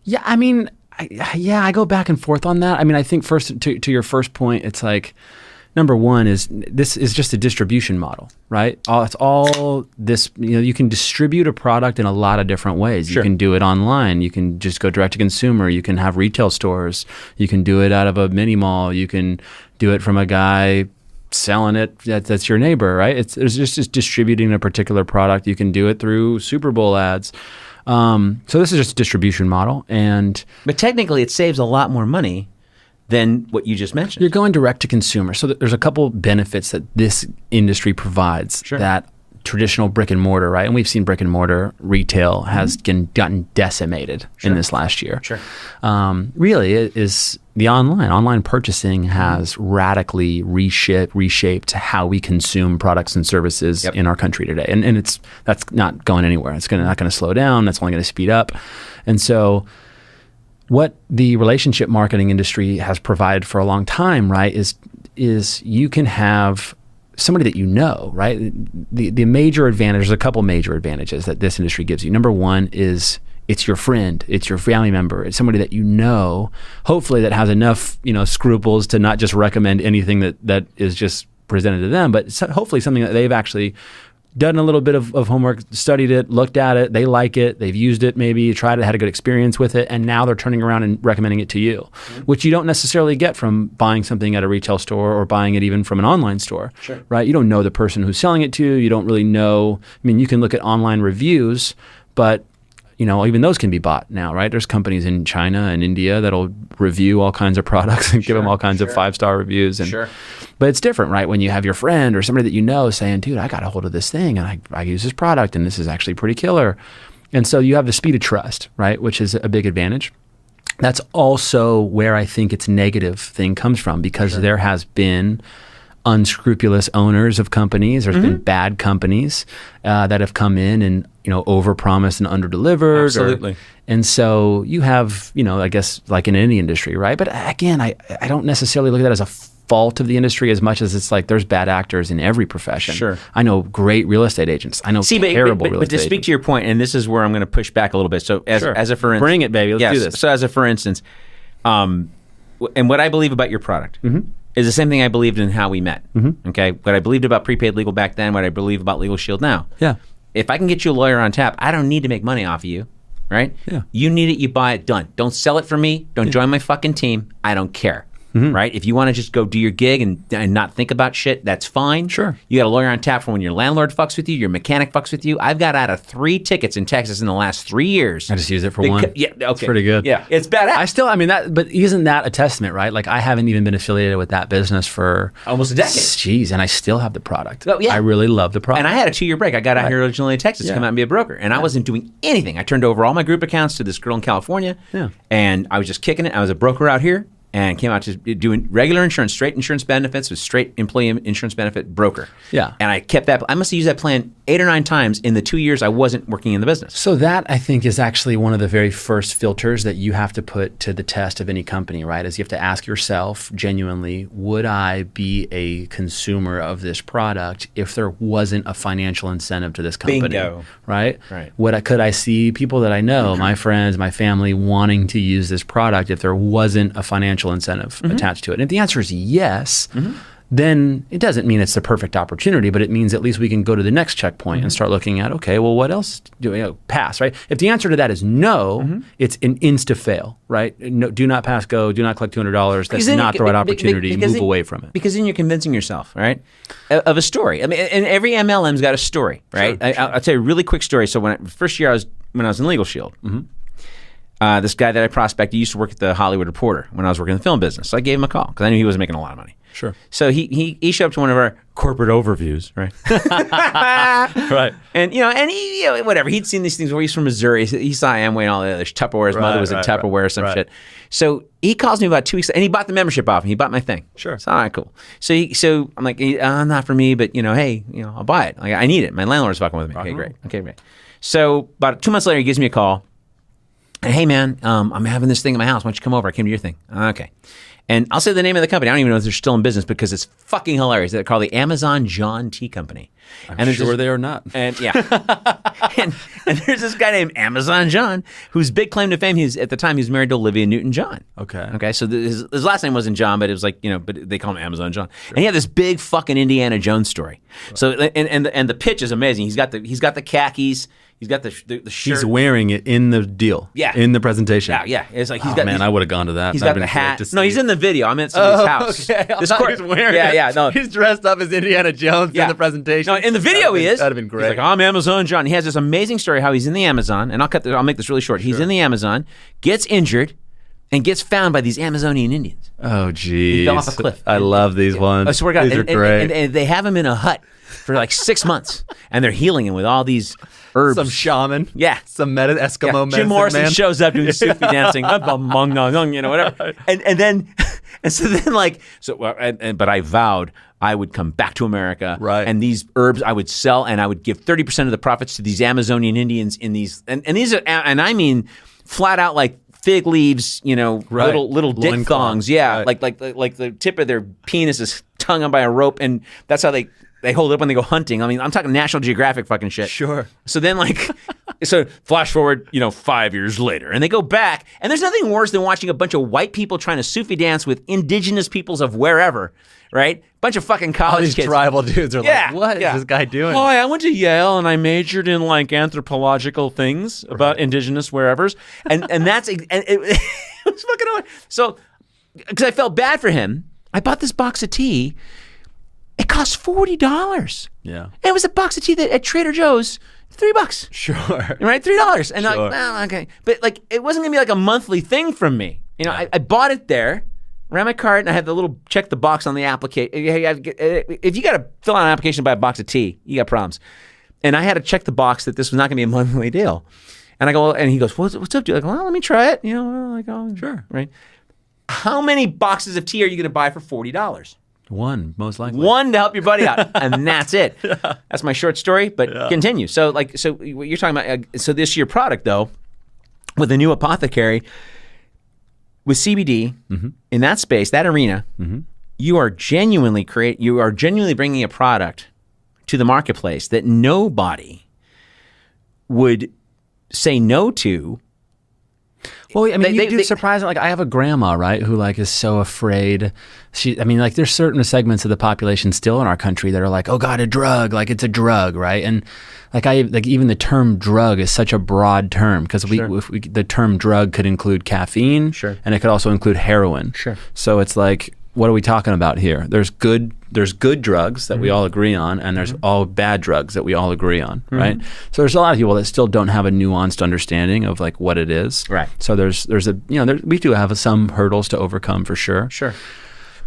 Speaker 2: Yeah, I mean, I go back and forth on that. I mean, I think first to your first point, it's like, number one is this is just a distribution model, right? It's all this, you can distribute a product in a lot of different ways.
Speaker 1: Sure.
Speaker 2: You can do it online. You can just go direct to consumer. You can have retail stores. You can do it out of a mini mall. You can do it from a guy selling it that's your neighbor, right? It's just distributing a particular product. You can do it through Super Bowl ads. So this is just a distribution model.
Speaker 1: But technically it saves a lot more money than what you just mentioned.
Speaker 2: You're going direct to consumer. So there's a couple benefits that this industry provides that traditional brick and mortar, right? And we've seen brick and mortar retail has gotten decimated in this last year.
Speaker 1: Sure.
Speaker 2: Really, it is the online purchasing has radically reshaped how we consume products and services in our country today. And that's not going anywhere. It's not going to slow down. That's only going to speed up. And so what the relationship marketing industry has provided for a long time, right, is you can have somebody that you know, right? The major advantage, there's a couple major advantages that this industry gives you. Number one is it's your friend, it's your family member, it's somebody that you know, hopefully that has enough, scruples to not just recommend anything that is just presented to them, but hopefully something that they've actually done a little bit of homework, studied it, looked at it, they like it, they've used it maybe, tried it, had a good experience with it, and now they're turning around and recommending it to you, which you don't necessarily get from buying something at a retail store or buying it even from an online store, right? You don't know the person who's selling it to you. You don't really know. I mean, you can look at online reviews, but even those can be bought now, right? There's companies in China and India that'll review all kinds of products and give them all kinds of 5-star reviews. But it's different, right? When you have your friend or somebody that you know saying, dude, I got a hold of this thing and I use this product and this is actually pretty killer. And so you have the speed of trust, right? Which is a big advantage. That's also where I think its negative thing comes from, because there has been unscrupulous owners of companies. There's been bad companies that have come in and overpromised and underdelivered.
Speaker 1: Absolutely.
Speaker 2: And so you have, I guess like in any industry, right? But again, I don't necessarily look at that as a fault of the industry as much as it's like there's bad actors in every profession.
Speaker 1: Sure.
Speaker 2: I know great real estate agents. I know terrible real estate agents. But to
Speaker 1: speak to your point, and this is where I'm going to push back a little bit. So as a for instance,
Speaker 2: bring it, baby. Let's do this.
Speaker 1: So as a for instance, and what I believe about your product is the same thing I believed in how we met. Okay, what I believed about prepaid legal back then, what I believe about Legal Shield now.
Speaker 2: Yeah.
Speaker 1: If I can get you a lawyer on tap, I don't need to make money off of you, right?
Speaker 2: Yeah.
Speaker 1: You need it, you buy it, done. Don't sell it for me. Don't join my fucking team. I don't care. Right? If you want to just go do your gig and not think about shit, that's fine.
Speaker 2: Sure.
Speaker 1: You got a lawyer on tap for when your landlord fucks with you, your mechanic fucks with you. I've got out of 3 tickets in Texas in the last 3 years.
Speaker 2: I just use it for one.
Speaker 1: Yeah, okay.
Speaker 2: It's pretty good.
Speaker 1: Yeah, it's badass.
Speaker 2: But isn't that a testament, right? Like I haven't even been affiliated with that business for
Speaker 1: almost a decade.
Speaker 2: Jeez, and I still have the product.
Speaker 1: Oh, yeah.
Speaker 2: I really love the product.
Speaker 1: And I had a 2-year break. I got out here originally to Texas to come out and be a broker. And I wasn't doing anything. I turned over all my group accounts to this girl in California.
Speaker 2: Yeah.
Speaker 1: And I was just kicking it. I was a broker out here. And came out to doing regular insurance, straight insurance benefits with straight employee insurance benefit broker.
Speaker 2: Yeah.
Speaker 1: And I kept that. I must have used that plan 8 or 9 times in the 2 years I wasn't working in the business.
Speaker 2: So that, I think, is actually one of the very first filters that you have to put to the test of any company, right? Is you have to ask yourself genuinely, would I be a consumer of this product if there wasn't a financial incentive to this company?
Speaker 1: Bingo.
Speaker 2: Right?
Speaker 1: Right.
Speaker 2: Could I see people that I know, my friends, my family, wanting to use this product if there wasn't a financial incentive attached to it? And if the answer is yes, then it doesn't mean it's the perfect opportunity, but it means at least we can go to the next checkpoint and start looking at, okay, well, what else do we pass, right? If the answer to that is no, it's an insta-fail, right? No, do not pass go, do not collect $200. That's not the right opportunity. Move away from it.
Speaker 1: Because then you're convincing yourself, right, of a story. I mean, and every MLM's got a story, right? Sure. I'll tell you a really quick story. So first year when I was in Legal Shield, this guy that I prospected used to work at the Hollywood Reporter when I was working in the film business. So I gave him a call because I knew he wasn't making a lot of money.
Speaker 2: Sure.
Speaker 1: So he showed up to one of our corporate overviews, right?
Speaker 2: Right.
Speaker 1: And he whatever, he'd seen these things where he's from Missouri. He saw Amway and all the other Tupperware. His mother was at Tupperware or some shit. So he calls me about 2 weeks and he bought the membership off me. He bought my thing.
Speaker 2: Sure.
Speaker 1: So all right, cool. So I'm like, not for me, but hey, I'll buy it. Like I need it. My landlord's fucking with me. Okay, great. So about 2 months later, he gives me a call. And, hey man, I'm having this thing in my house. Why don't you come over? I came to your thing. Okay. And I'll say the name of the company. I don't even know if they're still in business because it's fucking hilarious. They're called the Amazon John Tea Company.
Speaker 2: I'm sure they are not.
Speaker 1: And yeah. and there's this guy named Amazon John whose big claim to fame, at the time he was married to Olivia Newton-John.
Speaker 2: Okay.
Speaker 1: So his last name wasn't John, but it was like, but they call him Amazon John. Sure. And he had this big fucking Indiana Jones story. Right. So and the pitch is amazing. He's got the khakis. He's got the shirt.
Speaker 2: He's wearing it in the deal.
Speaker 1: Yeah.
Speaker 2: In the presentation.
Speaker 1: Yeah. It's like he's got.
Speaker 2: Man, I would have gone to that.
Speaker 1: He's got the hat. No, he's in the video. I'm at somebody's house.
Speaker 2: Okay. He's wearing it.
Speaker 1: Yeah. No,
Speaker 2: he's dressed up as Indiana Jones in the presentation.
Speaker 1: No, in the video he is.
Speaker 2: That'd have been great.
Speaker 1: He's like, I'm Amazon John. He has this amazing story how he's in the Amazon, and I'll make this really short. He's in the Amazon, gets injured, and gets found by these Amazonian Indians.
Speaker 2: Oh, geez.
Speaker 1: He fell off a cliff.
Speaker 2: I love these ones.
Speaker 1: I swear to God.
Speaker 2: These are great.
Speaker 1: And they have him in a hut for like 6 months, and they're healing him with all these herbs.
Speaker 2: Some shaman.
Speaker 1: Yeah.
Speaker 2: Some Eskimo medicine
Speaker 1: Jim Morrison
Speaker 2: man.
Speaker 1: shows up doing Sufi dancing, whatever. But I vowed I would come back to America.
Speaker 2: Right.
Speaker 1: And these herbs I would sell, and I would give 30% of the profits to these Amazonian Indians in these, and these are, and I mean flat out like fig leaves, little dick thongs. Yeah. Right. Like the tip of their penis is hung on by a rope, and that's how they hold it up when they go hunting. I mean, I'm talking National Geographic fucking shit.
Speaker 2: Sure.
Speaker 1: So then so flash forward, 5 years later, and they go back, and there's nothing worse than watching a bunch of white people trying to Sufi dance with indigenous peoples of wherever, right? Bunch of fucking college
Speaker 2: all these
Speaker 1: kids.
Speaker 2: tribal dudes are like, what is this guy doing?
Speaker 1: Hi, I went to Yale and I majored in anthropological things about indigenous wherevers, and that's it was fucking annoying. So because I felt bad for him, I bought this box of tea. It cost $40.
Speaker 2: Yeah. And
Speaker 1: it was a box of tea that at Trader Joe's, $3.
Speaker 2: Sure.
Speaker 1: Right? $3. And I'm like, well, okay. But it wasn't gonna be like a monthly thing from me. I bought it there, ran my card, and I had the little check the box on the application. If you gotta fill out an application to buy a box of tea, you got problems. And I had to check the box that this was not gonna be a monthly deal. And I go, and he goes, what's up, dude? I go, well, let me try it. You know, like, oh,
Speaker 2: Sure.
Speaker 1: Right. How many boxes of tea are you going to buy for $40?
Speaker 2: One, most likely.
Speaker 1: One to help your buddy out, and that's it. That's my short story, but continue. So what you're talking about, so this your product, though, with the new Apothecary, with CBD, in that space, that arena, you are genuinely bringing a product to the marketplace that nobody would say no to.
Speaker 2: Well, I mean, you do surprisingly, like I have a grandma, right, who like is so afraid. There's certain segments of the population still in our country that are like, oh God, a drug, like it's a drug, right? And even the term drug is such a broad term because the term drug could include caffeine, and it could also include heroin. Sure. So it's like, what are we talking about here? There's good drugs that we all agree on, and there's all bad drugs that we all agree on, right? So there's a lot of people that still don't have a nuanced understanding of like what it is. Right. So we do have some hurdles to overcome for sure. Sure.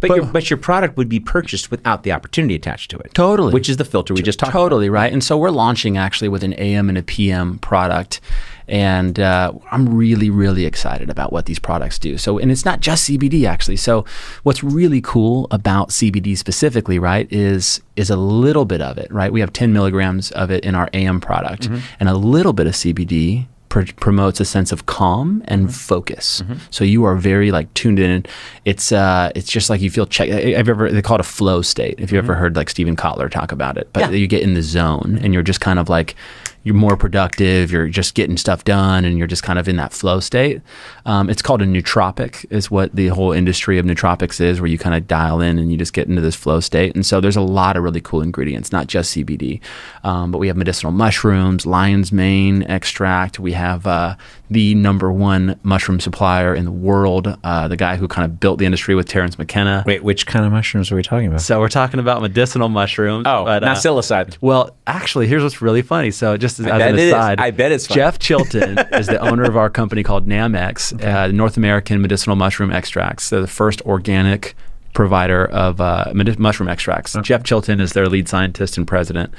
Speaker 1: But your product would be purchased without the opportunity attached to it.
Speaker 2: Totally.
Speaker 1: Which is the filter we just talked about.
Speaker 2: Totally, right? And so we're launching actually with an AM and a PM product. And I'm really, really excited about what these products do. And it's not just CBD, actually. So what's really cool about CBD specifically, right, is a little bit of it, right? We have 10 milligrams of it in our AM product. And a little bit of CBD promotes a sense of calm and focus. So you are very like tuned in. It's just like you feel they call it a flow state. If you ever heard like Stephen Kotler talk about it, but you get in the zone and you're just kind of like, you're more productive, you're just getting stuff done, and you're just kind of in that flow state. It's called a nootropic, is what the whole industry of nootropics is, where you kind of dial in and you just get into this flow state. And so there's a lot of really cool ingredients, not just CBD, but we have medicinal mushrooms, lion's mane extract. We have the #1 mushroom supplier in the world, the guy who kind of built the industry with Terrence McKenna.
Speaker 1: Wait, which kind of mushrooms are we talking about?
Speaker 2: So we're talking about medicinal mushrooms.
Speaker 1: Oh, but, not psilocybin.
Speaker 2: Well, actually, here's what's really funny. So just as an aside,
Speaker 1: I bet it's fun.
Speaker 2: Jeff Chilton is the owner of our company called NAMX, North American Medicinal Mushroom Extracts. They're the first organic provider of mushroom extracts. Jeff Chilton is their lead scientist and president,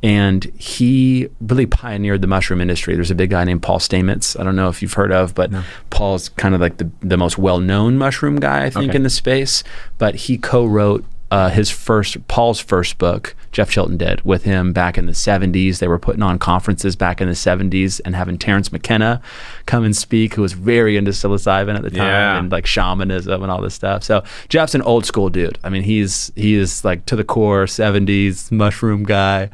Speaker 2: and he really pioneered the mushroom industry. There's a big guy named Paul Stamets. I don't know if you've heard of, but Paul's kind of like the most well-known mushroom guy, I think, in the space. But he co-wrote Paul's first book, Jeff Chilton did, with him back in the 70s. They were putting on conferences back in the 70s and having Terrence McKenna come and speak, who was very into psilocybin at the time and like shamanism and all this stuff. So Jeff's an old school dude. I mean, he is like to the core 70s mushroom guy.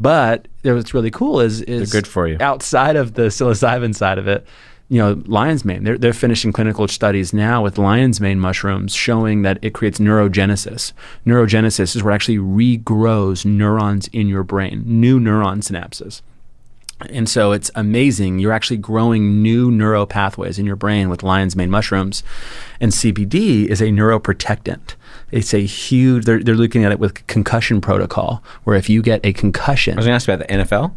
Speaker 2: But what's really cool is
Speaker 1: they're good for you.
Speaker 2: Outside of the psilocybin side of it, lion's mane. They're finishing clinical studies now with lion's mane mushrooms showing that it creates neurogenesis. Neurogenesis is where it actually regrows neurons in your brain, new neuron synapses. And so it's amazing. You're actually growing new neural pathways in your brain with lion's mane mushrooms. And CBD is a neuroprotectant. It's a huge, they're looking at it with concussion protocol, where if you get a concussion.
Speaker 1: I was going to ask about the NFL.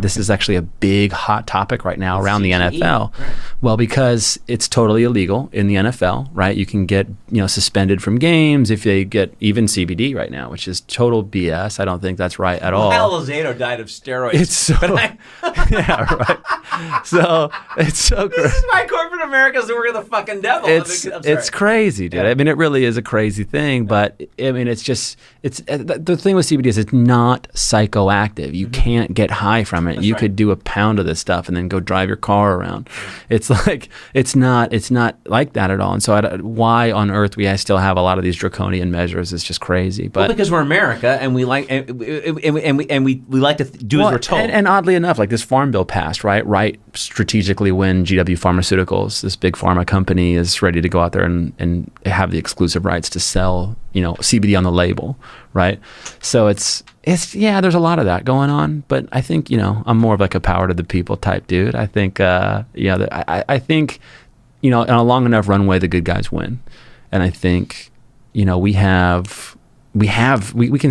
Speaker 2: This is actually a big hot topic right now around the NFL. Right. Well, because it's totally illegal in the NFL, right? You can get suspended from games if they get even CBD right now, which is total BS. I don't think that's right at all.
Speaker 1: Al Lozano died of steroids.
Speaker 2: It's so yeah, right. So it's so crazy.
Speaker 1: This is why corporate America's the work of the fucking devil.
Speaker 2: It's crazy, dude. Yeah. I mean, it really is a crazy thing, but I mean, it's the thing with CBD is it's not psychoactive. You can't get high from it. You could do a pound of this stuff and then go drive your car around. It's like it's not like that at all. And so why on earth we still have a lot of these draconian measures is just crazy. But
Speaker 1: because we're America and we like and we like to do as we're told.
Speaker 2: And oddly enough, like this farm bill passed right strategically when GW Pharmaceuticals, this big pharma company, is ready to go out there and have the exclusive rights to sell CBD on the label, right? So it's there's a lot of that going on, but I think I'm more of like a power to the people type dude. I think I think in a long enough runway the good guys win, and I think we can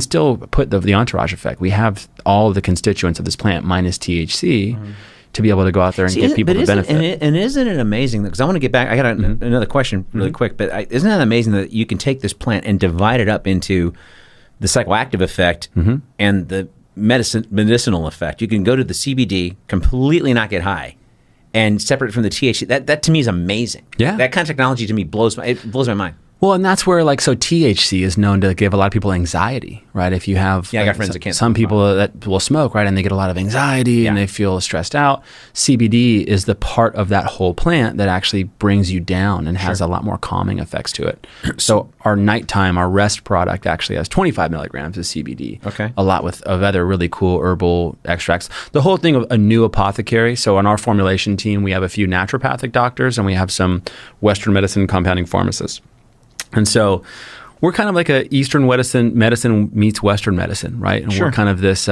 Speaker 2: still put the entourage effect. We have all the constituents of this plant minus THC. To be able to go out there and get people to benefit.
Speaker 1: And isn't it amazing? Because I want to get back. I got another question really quick, but isn't that amazing that you can take this plant and divide it up into the psychoactive effect and the medicinal effect? You can go to the CBD, completely not get high, and separate from the THC. That to me is amazing.
Speaker 2: Yeah.
Speaker 1: That kind of technology to me blows my mind.
Speaker 2: Well, and that's where so THC is known to give a lot of people anxiety, right? If you have
Speaker 1: I got friends that can't
Speaker 2: some
Speaker 1: smoke
Speaker 2: people that will smoke, right, and they get a lot of anxiety and they feel stressed out. CBD is the part of that whole plant that actually brings you down and has a lot more calming effects to it. So our nighttime, our rest product actually has 25 milligrams of CBD.
Speaker 1: Okay.
Speaker 2: A lot of other really cool herbal extracts. The whole thing of a new apothecary. So on our formulation team, we have a few naturopathic doctors and we have some Western medicine compounding pharmacists. And so we're kind of like a Eastern medicine meets Western medicine, right? And we're kind of this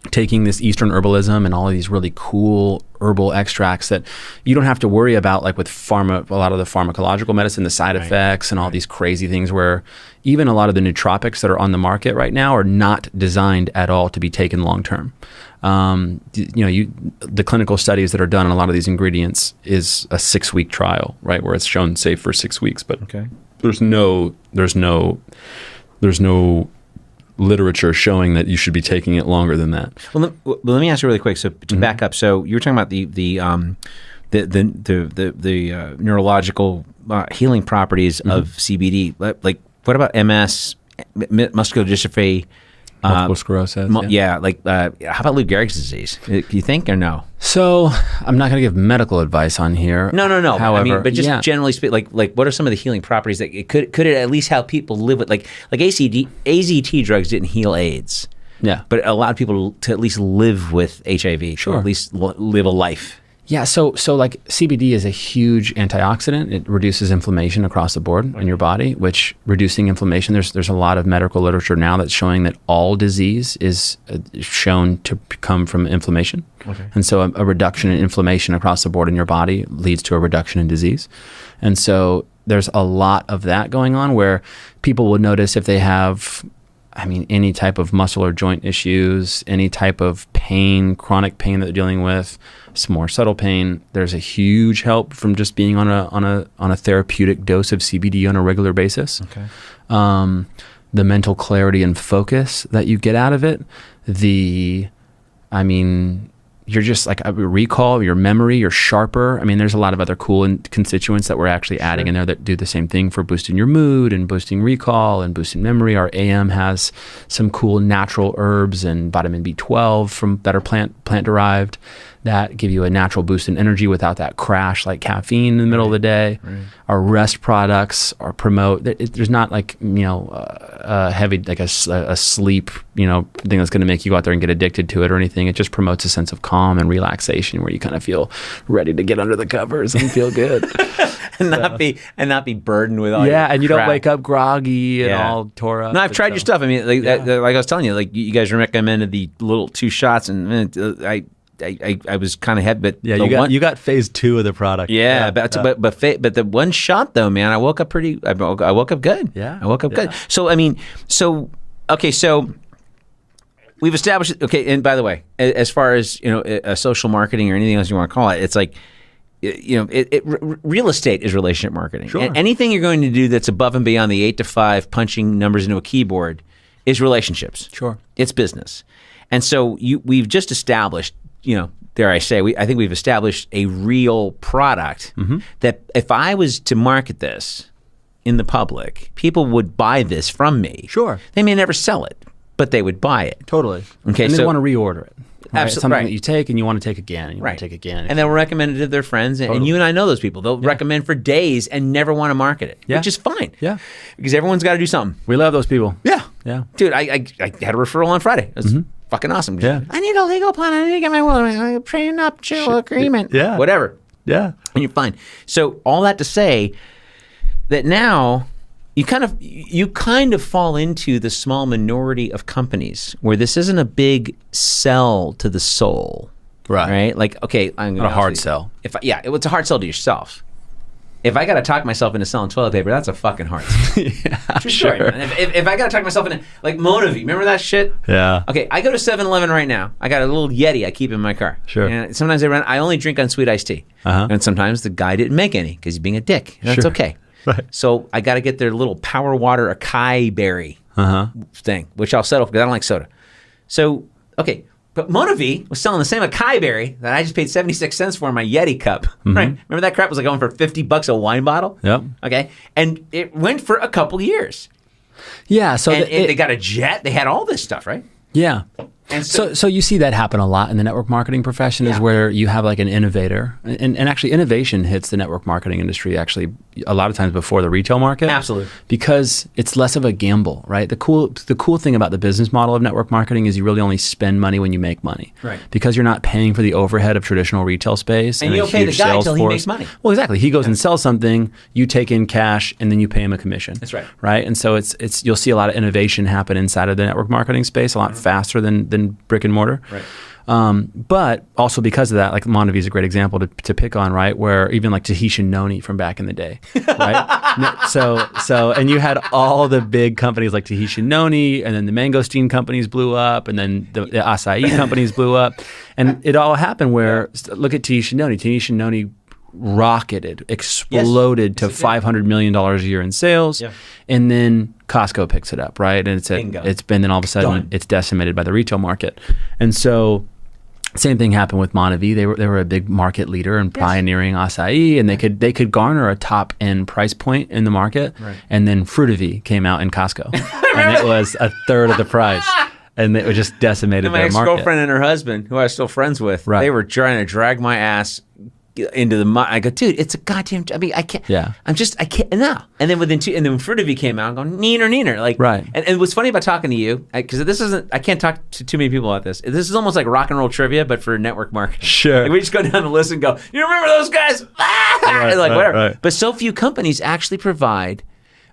Speaker 2: taking this Eastern herbalism and all of these really cool herbal extracts that you don't have to worry about, like with a lot of the pharmacological medicine, the side effects and all these crazy things, where even a lot of the nootropics that are on the market right now are not designed at all to be taken long term. The clinical studies that are done on a lot of these ingredients is a 6-week trial, right, where it's shown safe for 6 weeks, but there's no literature showing that you should be taking it longer than that.
Speaker 1: Well, let me ask you really quick. So to back up, so you were talking about the neurological healing properties of CBD. Like, what about MS, muscular dystrophy?
Speaker 2: Multiple sclerosis.
Speaker 1: How about Lou Gehrig's disease? You think or no?
Speaker 2: So I'm not going to give medical advice on here.
Speaker 1: No.
Speaker 2: However,
Speaker 1: but just generally speaking, like what are some of the healing properties that could it at least help people live with? Like AZT drugs didn't heal AIDS.
Speaker 2: Yeah,
Speaker 1: but it allowed people to at least live with HIV. Sure, or at least live a life.
Speaker 2: Yeah, so like CBD is a huge antioxidant. It reduces inflammation across the board in your body, which reducing inflammation, there's a lot of medical literature now that's showing that all disease is shown to come from inflammation. Okay. And so a reduction in inflammation across the board in your body leads to a reduction in disease. And so there's a lot of that going on where people will notice if they have any type of muscle or joint issues, any type of pain, chronic pain that they're dealing with, some more subtle pain, there's a huge help from just being on a therapeutic dose of CBD on a regular basis. Okay. The mental clarity and focus that you get out of it, you're just like a recall, your memory, you're sharper. There's a lot of other cool constituents that we're actually adding in there that do the same thing for boosting your mood and boosting recall and boosting memory. Our AM has some cool natural herbs and vitamin B12 that are plant derived that give you a natural boost in energy without that crash like caffeine in the middle of the day. Right. Our rest products promote. There's not like a heavy like a sleep thing that's going to make you go out there and get addicted to it or anything. It just promotes a sense of calm and relaxation where you kind of feel ready to get under the covers and feel good.
Speaker 1: and not be burdened with all your
Speaker 2: and you
Speaker 1: crap.
Speaker 2: Don't wake up groggy and all tore up.
Speaker 1: No, I've tried your stuff. Like I was telling you, like you guys recommended the little 2 shots, and I was kind of heavy, but
Speaker 2: you got phase 2 of the product.
Speaker 1: But the one shot though, man, I woke up good. Yeah, I woke up good. So so we've established. Okay, and by the way, as far as social marketing or anything else you want to call it, it's like real estate is relationship marketing. Sure. And anything you're going to do that's above and beyond the 8 to 5 punching numbers into a keyboard is relationships.
Speaker 2: Sure,
Speaker 1: it's business. And so we've just established. Dare I say, I think we've established a real product that if I was to market this in the public, people would buy this from me.
Speaker 2: Sure.
Speaker 1: They may never sell it, but they would buy it.
Speaker 2: Totally.
Speaker 1: Okay,
Speaker 2: and they want to reorder it. Right?
Speaker 1: Absolutely.
Speaker 2: Something that you take and you want to take again. And you want to take again.
Speaker 1: And they'll recommend it to their friends. And you and I know those people. They'll recommend for days and never want to market it, which is fine.
Speaker 2: Yeah.
Speaker 1: Because everyone's got to do something.
Speaker 2: We love those people.
Speaker 1: Yeah.
Speaker 2: Yeah.
Speaker 1: Dude, I had a referral on Friday. It was fucking awesome.
Speaker 2: Yeah.
Speaker 1: I need a legal plan. I need to get my prenuptial agreement.
Speaker 2: Yeah.
Speaker 1: Whatever.
Speaker 2: Yeah.
Speaker 1: And you're fine. So all that to say that now you kind of fall into the small minority of companies where this isn't a big sell to the soul. Right? Like, okay, I'm going to
Speaker 2: a hard sell.
Speaker 1: It's a hard sell to yourself. If I got to talk myself into selling toilet paper, that's a fucking hard sell. True story, man. If I got to talk myself into, like Monavi, remember that shit?
Speaker 2: Yeah.
Speaker 1: Okay, I go to 7-Eleven right now. I got a little Yeti I keep in my car.
Speaker 2: Sure.
Speaker 1: And sometimes I only drink on sweet iced tea. And sometimes the guy didn't make any because he's being a dick. And that's okay.
Speaker 2: Right.
Speaker 1: So I got to get their little Power Water acai berry thing, which I'll settle for because I don't like soda. So, okay, But Monavie was selling the same acai berry that I just paid 76 cents for in my Yeti cup. Right? Remember that crap was like going for $50 a wine bottle?
Speaker 2: Yep.
Speaker 1: Okay. And it went for a couple years.
Speaker 2: Yeah. So
Speaker 1: And they got a jet. They had all this stuff, right?
Speaker 2: Yeah.
Speaker 1: And
Speaker 2: so you see that happen a lot in the network marketing profession is where you have like an innovator. And actually innovation hits the network marketing industry actually a lot of times before the retail market.
Speaker 1: Absolutely.
Speaker 2: Because it's less of a gamble, right? The cool thing about the business model of network marketing is you really only spend money when you make money.
Speaker 1: Right.
Speaker 2: Because you're not paying for the overhead of traditional retail space.
Speaker 1: And you'll pay the guy until he makes money.
Speaker 2: Well, exactly. He goes and sells something, you take in cash, and then you pay him a commission.
Speaker 1: That's right.
Speaker 2: Right? And so it's you'll see a lot of innovation happen inside of the network marketing space a lot faster than brick and mortar.
Speaker 1: Right.
Speaker 2: But also because of that, like Monavie is a great example to pick on, right? Where even like Tahitian Noni from back in the day, right? so and you had all the big companies like Tahitian Noni, and then the mangosteen companies blew up, and then the acai companies blew up, and it all happened where look at Tahitian Noni. Tahitian Noni rocketed, exploded to $500 million a year in sales, and then Costco picks it up, right? And it's been then all of a sudden it's decimated by the retail market, and so. Same thing happened with Monavie. They were a big market leader and pioneering acai, and they could garner a top end price point in the market. Right. And then Fruitivee came out in Costco, and it was a third of the price, and it just decimated their market.
Speaker 1: My ex-girlfriend and her husband, who I was still friends with, they were trying to drag my ass into the mud. I go, dude, it's a goddamn. I mean, I can't. Yeah. I can't. No. And then when Fruitivee came out, I'm going neener. Like, right. And what's funny about talking to you, because this isn't. I can't talk to too many people about this. This is almost like rock and roll trivia, but for network marketing.
Speaker 2: Sure.
Speaker 1: Like we just go down the list and go, you remember those guys? Whatever. Right. But so few companies actually provide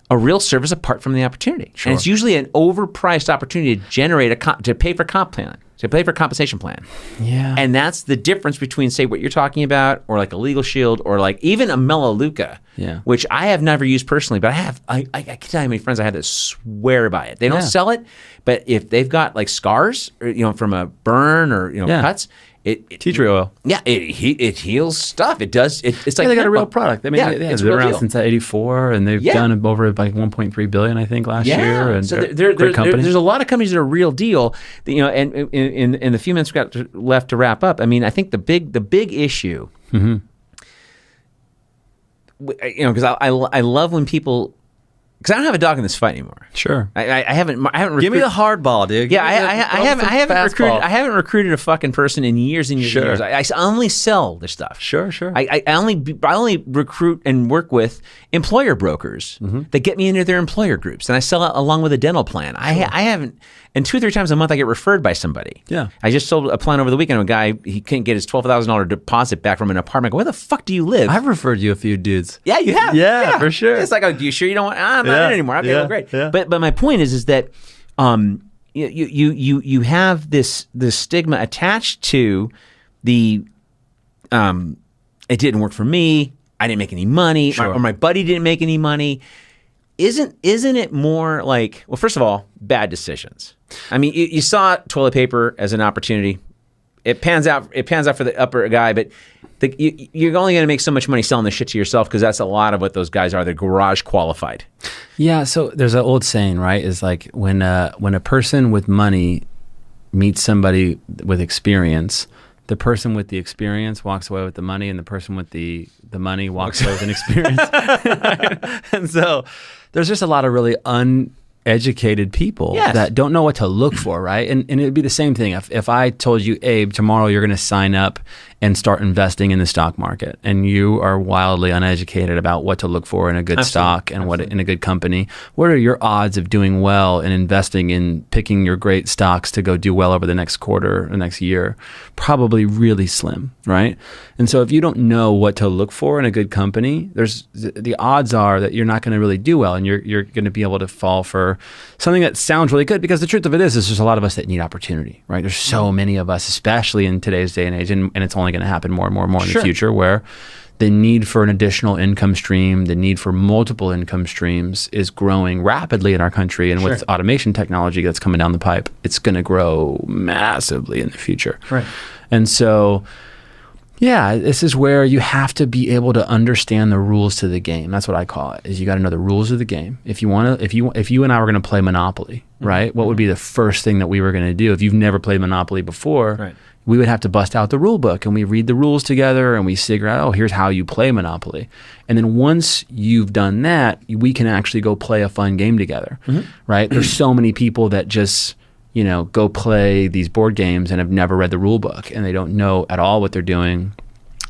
Speaker 1: a real service apart from the opportunity. Sure. And it's usually an overpriced opportunity to generate to pay for comp plan. To pay for a compensation plan. Yeah. And that's the difference between, say, what you're talking about, or like a Legal Shield, or like even a Melaleuca, which I have never used personally, but I can tell you how many friends I have that swear by it. They don't sell it, but if they've got like scars, or, from a burn or cuts,
Speaker 2: tea tree oil.
Speaker 1: Yeah, it heals stuff. It does. It's like
Speaker 2: they got a real product. I mean,
Speaker 1: it's
Speaker 2: been around since '84, and they've done over like 1.3 billion, I think, last year. And
Speaker 1: so there's a lot of companies that are real deal. And in the few minutes we've got left to wrap up, I mean, I think the big issue, because I love when people. Because I don't have a dog in this fight anymore.
Speaker 2: Sure,
Speaker 1: I haven't.
Speaker 2: Give me the hard ball, dude.
Speaker 1: Yeah, I haven't recruited a fucking person in years and years and years. I only sell this stuff.
Speaker 2: Sure.
Speaker 1: I only recruit and work with employer brokers that get me into their employer groups, and I sell it along with a dental plan. I haven't. And 2 or 3 times a month, I get referred by somebody. Yeah. I just sold a plan over the weekend. A guy, he couldn't get his $12,000 deposit back from an apartment. I go, where the fuck do you live?
Speaker 2: I've referred you a few dudes.
Speaker 1: Yeah, you have.
Speaker 2: Yeah, for sure.
Speaker 1: It's like, oh, you sure you don't want? I'm not in anymore. Okay, well, great. Yeah. But my point is that you have this stigma attached to the it didn't work for me. I didn't make any money, or my buddy didn't make any money. Isn't it more like, well, first of all, bad decisions. I mean, you saw toilet paper as an opportunity. It pans out for the upper guy, but you're only going to make so much money selling this shit to yourself, because that's a lot of what those guys are. They're garage qualified.
Speaker 2: Yeah. So there's an old saying, right? Is like when a person with money meets somebody with experience, the person with the experience walks away with the money, and the person with the money walks away with an experience. And so there's just a lot of really uneducated people that don't know what to look for, right? And it'd be the same thing if I told you, Abe, tomorrow you're going to sign up and start investing in the stock market, and you are wildly uneducated about what to look for in a good stock and what in a good company. What are your odds of doing well and investing in picking your great stocks to go do well over the next quarter, the next year? Probably really slim, right? And so if you don't know what to look for in a good company, the odds are that you're not going to really do well, and you're going to be able to fall for something that sounds really good, because the truth of it is there's a lot of us that need opportunity, right? There's so many of us, especially in today's day and age, and it's only going to happen more and more in the future, where the need for an additional income stream, the need for multiple income streams is growing rapidly in our country. And with automation technology that's coming down the pipe, it's going to grow massively in the future. Right. And so Yeah, this is where you have to be able to understand the rules to the game. That's what I call it. Is you got to know the rules of the game. If you want to, if you and I were going to play Monopoly, right? What would be the first thing that we were going to do if you've never played Monopoly before?
Speaker 1: Right.
Speaker 2: We would have to bust out the rule book and we read the rules together and we figure out, oh, here's how you play Monopoly. And then once you've done that, we can actually go play a fun game together, right? There's so many people that just, go play these board games and have never read the rule book and they don't know at all what they're doing.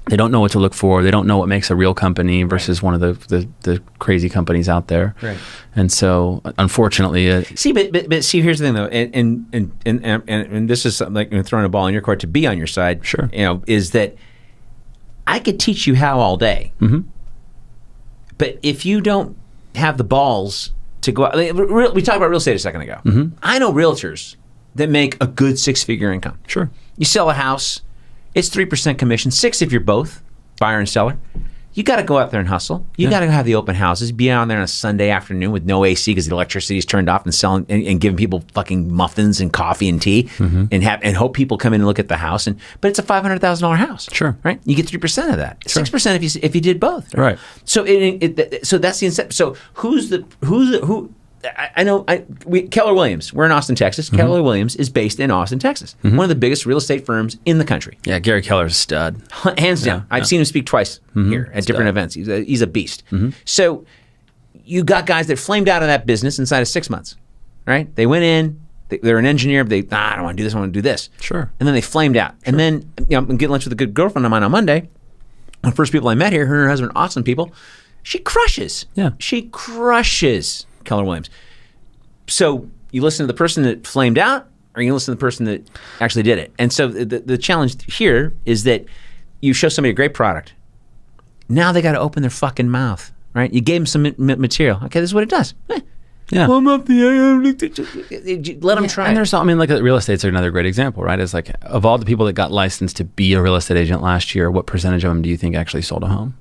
Speaker 2: They don't know what to look for. They don't know what makes a real company versus one of the crazy companies out there.
Speaker 1: Right.
Speaker 2: And so, unfortunately,
Speaker 1: see, but see, here's the thing though, and this is like throwing a ball in your court to be on your side.
Speaker 2: Sure.
Speaker 1: Is that I could teach you how all day, but if you don't have the balls to go out, we talked about real estate a second ago. I know realtors that make a good 6-figure income.
Speaker 2: Sure.
Speaker 1: You sell a house. It's 3% commission, 6% if you're both buyer and seller. You got to go out there and hustle. You got to have the open houses. Be out there on a Sunday afternoon with no AC because the electricity is turned off, and selling and giving people fucking muffins and coffee and tea, and hope people come in and look at the house. But it's a $500,000 house.
Speaker 2: Sure,
Speaker 1: right? You get 3% of that.
Speaker 2: Sure.
Speaker 1: 6% if you did both.
Speaker 2: Right.
Speaker 1: So so that's the incentive. So who? I know Keller Williams. We're in Austin, Texas. Keller Williams is based in Austin, Texas. One of the biggest real estate firms in the country.
Speaker 2: Yeah, Gary Keller's a stud.
Speaker 1: Hands down. I've seen him speak twice here at different events. He's a beast. So you got guys that flamed out of that business inside of 6 months, right? They went in. They're an engineer. I don't want to do this. I want to do this.
Speaker 2: Sure.
Speaker 1: And then they flamed out. Sure. And then I'm getting lunch with a good girlfriend of mine on Monday. One of the first people I met here, her and her husband are awesome people. She crushes.
Speaker 2: Yeah.
Speaker 1: She crushes Keller Williams. So you listen to the person that flamed out, or you listen to the person that actually did it. And so the challenge here is that you show somebody a great product. Now they got to open their fucking mouth, right? You gave them some material. Okay, this is what it does.
Speaker 2: Yeah.
Speaker 1: Well, I'm up the let them try.
Speaker 2: And there's, like real estate's another great example, right? It's like of all the people that got licensed to be a real estate agent last year, what percentage of them do you think actually sold a home?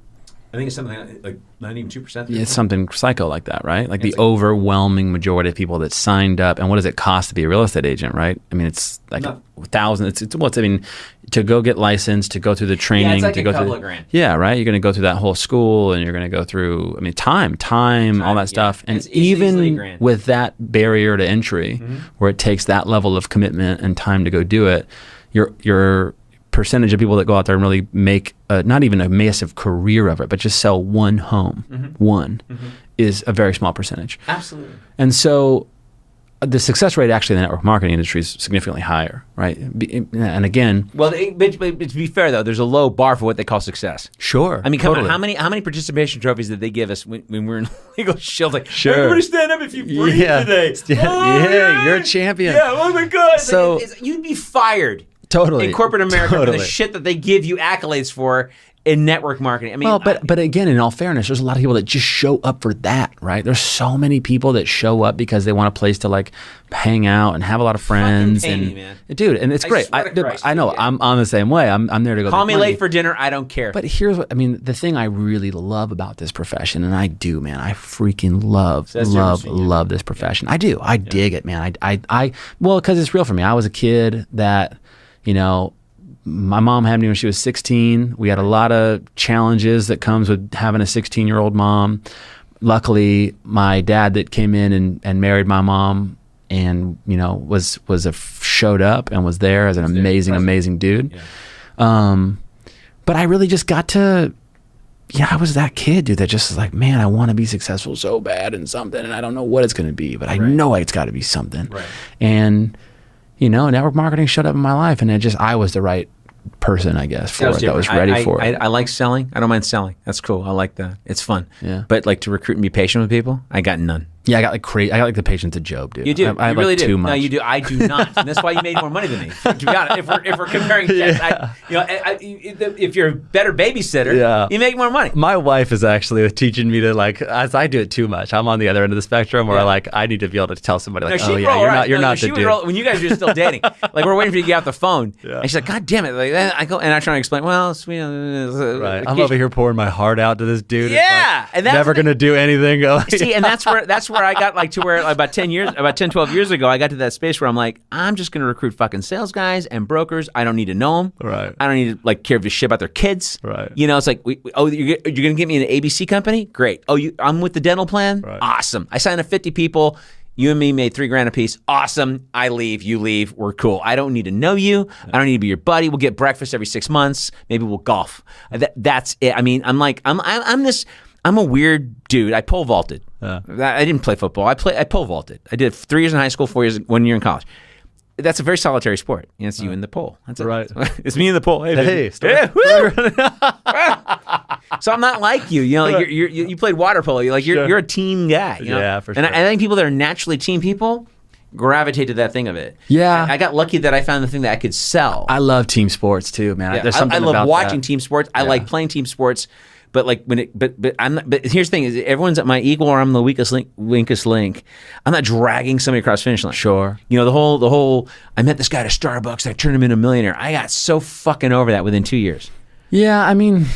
Speaker 1: I think it's something like not even 2%.
Speaker 2: It's something psycho like that, right? Like the overwhelming majority of people that signed up. And what does it cost to be a real estate agent, right? I mean, it's like thousands. To go get licensed, to go through the training,
Speaker 1: it's like
Speaker 2: to
Speaker 1: a
Speaker 2: go
Speaker 1: couple
Speaker 2: through,
Speaker 1: of grand.
Speaker 2: Yeah, right. You're going to go through that whole school, and you're going to go through. I mean, time, all that stuff, and even with that barrier to entry, where it takes that level of commitment and time to go do it, your percentage of people that go out there and really make not even a massive career of it, but just sell one home, is a very small percentage.
Speaker 1: Absolutely.
Speaker 2: And so the success rate actually in the network marketing industry is significantly higher, right? And again,
Speaker 1: well, but to be fair though, there's a low bar for what they call success.
Speaker 2: Sure.
Speaker 1: I mean, come
Speaker 2: totally.
Speaker 1: on, how many participation trophies did they give us when we were in legal shield? Like,
Speaker 2: sure.
Speaker 1: Everybody stand up if you breathe today.
Speaker 2: Yeah, you're a champion.
Speaker 1: Yeah. Oh my God.
Speaker 2: So
Speaker 1: you'd be fired.
Speaker 2: Totally.
Speaker 1: In corporate America for the shit that they give you accolades for in network marketing. I mean,
Speaker 2: well, but again, in all fairness, there's a lot of people that just show up for that, right? There's so many people that show up because they want a place to like hang out and have a lot of friends.
Speaker 1: Fucking pay
Speaker 2: and
Speaker 1: me, man.
Speaker 2: Dude, and it's great. I know. Yeah. I'm the same way. I'm there to go.
Speaker 1: Call me late for dinner. I don't care.
Speaker 2: But here's what I mean. The thing I really love about this profession, and I do, man. I freaking love this profession. I do. I dig it, man. Well, because it's real for me. I was a kid that, my mom had me when she was 16. We had a lot of challenges that comes with having a 16-year-old mom. Luckily, my dad that came in and married my mom and, showed up and was there as an amazing dude. Yeah. But I really just got to, I was that kid, dude, that just was like, man, I want to be successful so bad in something, and I don't know what it's going to be, but I know it's got to be something.
Speaker 1: Right.
Speaker 2: And network marketing showed up in my life, and I was the right person, I guess, for it. That was ready for it.
Speaker 1: I like selling. I don't mind selling. That's cool. I like that. It's fun.
Speaker 2: Yeah.
Speaker 1: But like to recruit and be patient with people, I got none.
Speaker 2: Yeah, I got like the patience of Job, dude.
Speaker 1: You do.
Speaker 2: I
Speaker 1: you really
Speaker 2: do.
Speaker 1: Too
Speaker 2: much.
Speaker 1: No, you do. I do not. And that's why you made more money than me. To be honest, if we're comparing checks, if you're a better babysitter, you make more money.
Speaker 2: My wife is actually teaching me to as I do it too much. I'm on the other end of the spectrum where I need to be able to tell somebody you're not the dude.
Speaker 1: When you guys were still dating, like we're waiting for you to get off the phone, and she's like, God damn it! Like I go and I try to explain. Well,
Speaker 2: I'm over here pouring my heart out to this dude.
Speaker 1: Yeah,
Speaker 2: and that's never gonna do anything.
Speaker 1: See, and that's where where I got about 10, 12 years ago, I got to that space where I'm like, I'm just going to recruit fucking sales guys and brokers. I don't need to know them.
Speaker 2: Right.
Speaker 1: I don't need to like care if you shit about their kids.
Speaker 2: Right.
Speaker 1: You know, it's like, you're going to get me an ABC company? Great. Oh, I'm with the dental plan?
Speaker 2: Right.
Speaker 1: Awesome. I signed up 50 people. You and me made $3,000 a piece. Awesome. I leave. You leave. We're cool. I don't need to know you. I don't need to be your buddy. We'll get breakfast every 6 months. Maybe we'll golf. That's it. I mean, I'm a weird dude. I pole vaulted.
Speaker 2: Yeah.
Speaker 1: I didn't play football. I pole vaulted. I did 3 years in high school, 4 years, 1 year in college. That's a very solitary sport. It's you in the pole. That's it.
Speaker 2: Right.
Speaker 1: It's me in the pole. Hey, So I'm not like you. You know, like you played water polo. You're a team guy. You know?
Speaker 2: Yeah, for sure.
Speaker 1: And I think people that are naturally team people gravitate to that thing of it.
Speaker 2: Yeah.
Speaker 1: I got lucky that I found the thing that I could sell.
Speaker 2: I love team sports too, man.
Speaker 1: Yeah.
Speaker 2: There's something
Speaker 1: I love
Speaker 2: about
Speaker 1: watching
Speaker 2: that.
Speaker 1: team sports. I like playing team sports. But like but I'm not, but here's the thing: is everyone's at my equal, or I'm the weakest link. I'm not dragging somebody across the finish line.
Speaker 2: Sure.
Speaker 1: You know, the whole. I met this guy at Starbucks. I turned him into a millionaire. I got so fucking over that within 2 years.
Speaker 2: Yeah, I mean,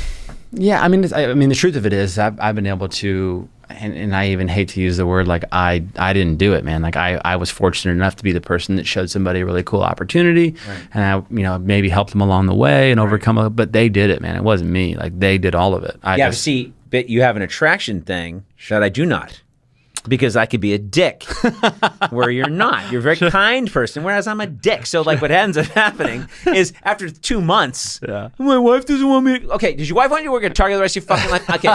Speaker 2: the truth of it is, I've been able to, and I even hate to use the word like I didn't do it, man. Like I was fortunate enough to be the person that showed somebody a really cool opportunity, and I maybe helped them along the way and overcome it. But they did it, man. It wasn't me. Like they did all of it.
Speaker 1: But you have an attraction thing that I do not. Because I could be a dick where you're not. You're a very kind person, whereas I'm a dick. So like what ends up happening is after 2 months, my wife doesn't want me to... Okay, does your wife want you to work at Target the rest of your fucking life? Okay,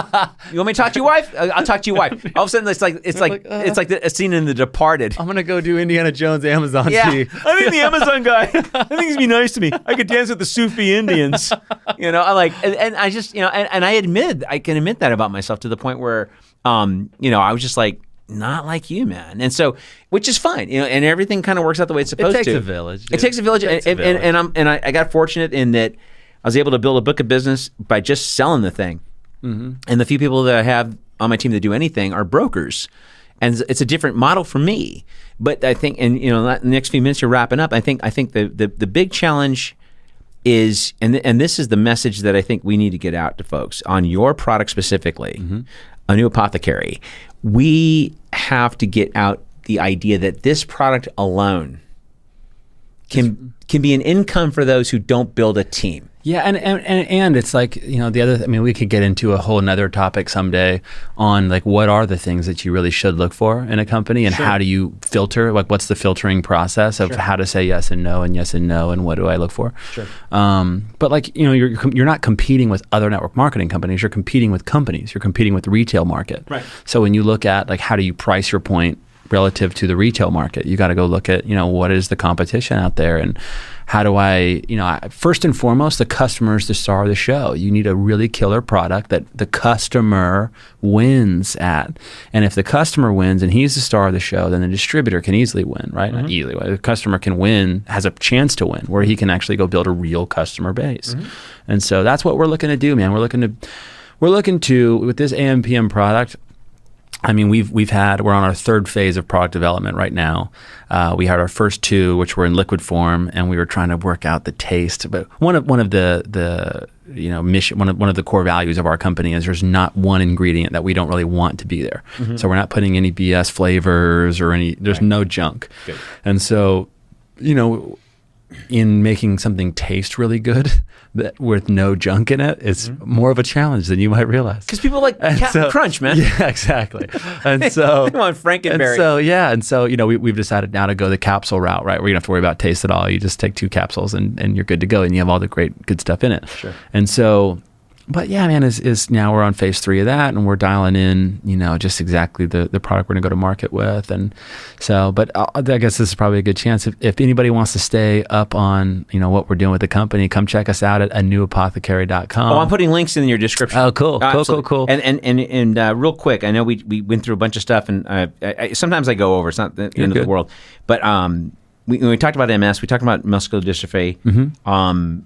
Speaker 1: you want me to talk to your wife? I'll talk to your wife. All of a sudden it's like a scene in The Departed.
Speaker 2: I'm gonna go do Indiana Jones Amazon tea.
Speaker 1: I think the Amazon guy, I think he's be nice to me. I could dance with the Sufi Indians. You know, and I just, you know, and I can admit that about myself to the point where, you know, I was just like, not like you, man. And so, which is fine, you know, and everything kind of works out the way it's supposed to.
Speaker 2: It takes a village. Dude.
Speaker 1: It takes a village. And I got fortunate in that I was able to build a book of business by just selling the thing. Mm-hmm. And the few people that I have on my team that do anything are brokers. And it's a different model for me. But I think, and you know, in the next few minutes you're wrapping up, I think the big challenge is, and this is the message that I think we need to get out to folks on your product specifically, a new apothecary. We have to get out the idea that this product alone can be an income for those who don't build a team.
Speaker 2: Yeah, and it's like, you know, we could get into a whole nother topic someday on like what are the things that you really should look for in a company, and how do you filter, like what's the filtering process of how to say yes and no and what do I look for? Sure. But like, you know, you're not competing with other network marketing companies, you're competing with companies, you're competing with the retail market. Right. So when you look at like how do you price your point relative to the retail market, you got to go look at, you know, what is the competition out there, and how do I, you know, first and foremost, the customer is the star of the show. You need a really killer product that the customer wins at. And if the customer wins and he's the star of the show, then the distributor can easily win, right? Not easily. The customer can win, has a chance to win, where he can actually go build a real customer base. And so that's what we're looking to do, man. We're looking to, with this AMPM product, I mean, we're on our third phase of product development right now. We had our first two, which were in liquid form, and we were trying to work out the taste. But one of the you know, mission, one of the core values of our company is there's not one ingredient that we don't really want to be there. So we're not putting any BS flavors or there's no junk. Good. And so, you know, in making something taste really good that with no junk in it, it's more of a challenge than you might realize.
Speaker 1: Because people like Captain Crunch, man.
Speaker 2: Yeah, exactly. And so
Speaker 1: they want Frankenberry.
Speaker 2: And so you know, we've decided now to go the capsule route, right? Where you don't have to worry about taste at all. You just take 2 capsules and you're good to go, and you have all the good stuff in it. Sure. And so, but yeah, man, is now we're on phase 3 of that, and we're dialing in, you know, just exactly the product we're going to go to market with. And so, but I guess this is probably a good chance. If anybody wants to stay up on, you know, what we're doing with the company, come check us out at anewapothecary.com.
Speaker 1: Oh, I'm putting links in your description.
Speaker 2: Oh, cool. Cool.
Speaker 1: And real quick, I know we went through a bunch of stuff, and I sometimes I go over. It's not the end of the world. But we talked about MS. We talked about muscular dystrophy.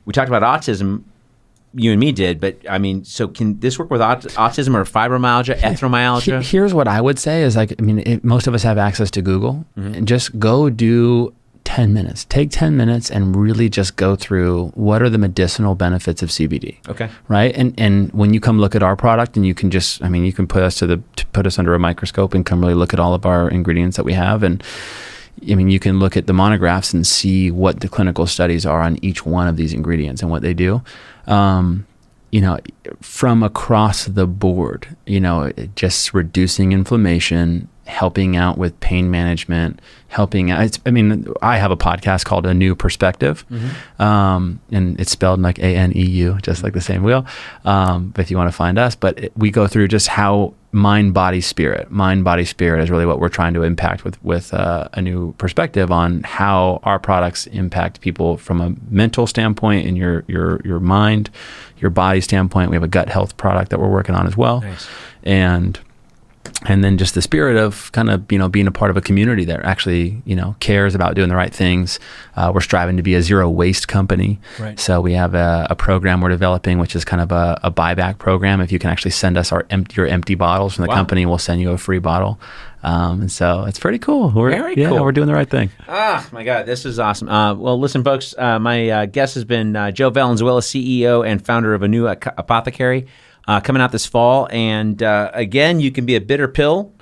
Speaker 1: We talked about autism. You and me did, but I mean, so can this work with autism or fibromyalgia, erythromyalgia?
Speaker 2: Here's what I would say is, like, I mean, most of us have access to Google, and just go do 10 minutes. Take 10 minutes and really just go through what are the medicinal benefits of CBD.
Speaker 1: Okay.
Speaker 2: Right. And when you come look at our product, and you can just, I mean, you can put us put us under a microscope and come really look at all of our ingredients that we have. And I mean, you can look at the monographs and see what the clinical studies are on each one of these ingredients and what they do. You know, from across the board, you know, just reducing inflammation, helping out with pain management, helping out. I mean, I have a podcast called A New Perspective, and it's spelled like ANEU, just like the same wheel. If you want to find us, but we go through just how mind, body, spirit is really what we're trying to impact with a new perspective on how our products impact people from a mental standpoint and your mind, your body standpoint. We have a gut health product that we're working on as well.
Speaker 1: Nice.
Speaker 2: And then just the spirit of kind of, you know, being a part of a community that actually, you know, cares about doing the right things. We're striving to be a zero waste company.
Speaker 1: Right.
Speaker 2: So we have a program we're developing, which is kind of a buyback program. If you can actually send us your empty bottles from the company, we'll send you a free bottle. And so it's pretty cool.
Speaker 1: Very cool.
Speaker 2: We're doing the right thing.
Speaker 1: My God, this is awesome. Well, listen, folks, my guest has been Joe Valenzuela, CEO and founder of A New Apothecary. Coming out this fall. And again, you can be a bitter pill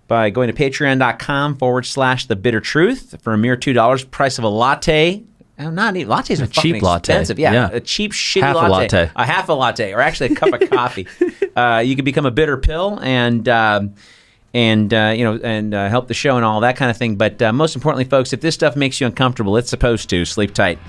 Speaker 1: by going to patreon.com/The Bitter Truth for a mere $2, price of a latte. Not even, lattes are fucking
Speaker 2: cheap latte.
Speaker 1: expensive. Yeah, a cheap, shitty
Speaker 2: half
Speaker 1: latte.
Speaker 2: A latte.
Speaker 1: A half a latte, or actually a cup of coffee. You can become a bitter pill and help the show and all that kind of thing. But most importantly, folks, if this stuff makes you uncomfortable, it's supposed to. Sleep tight.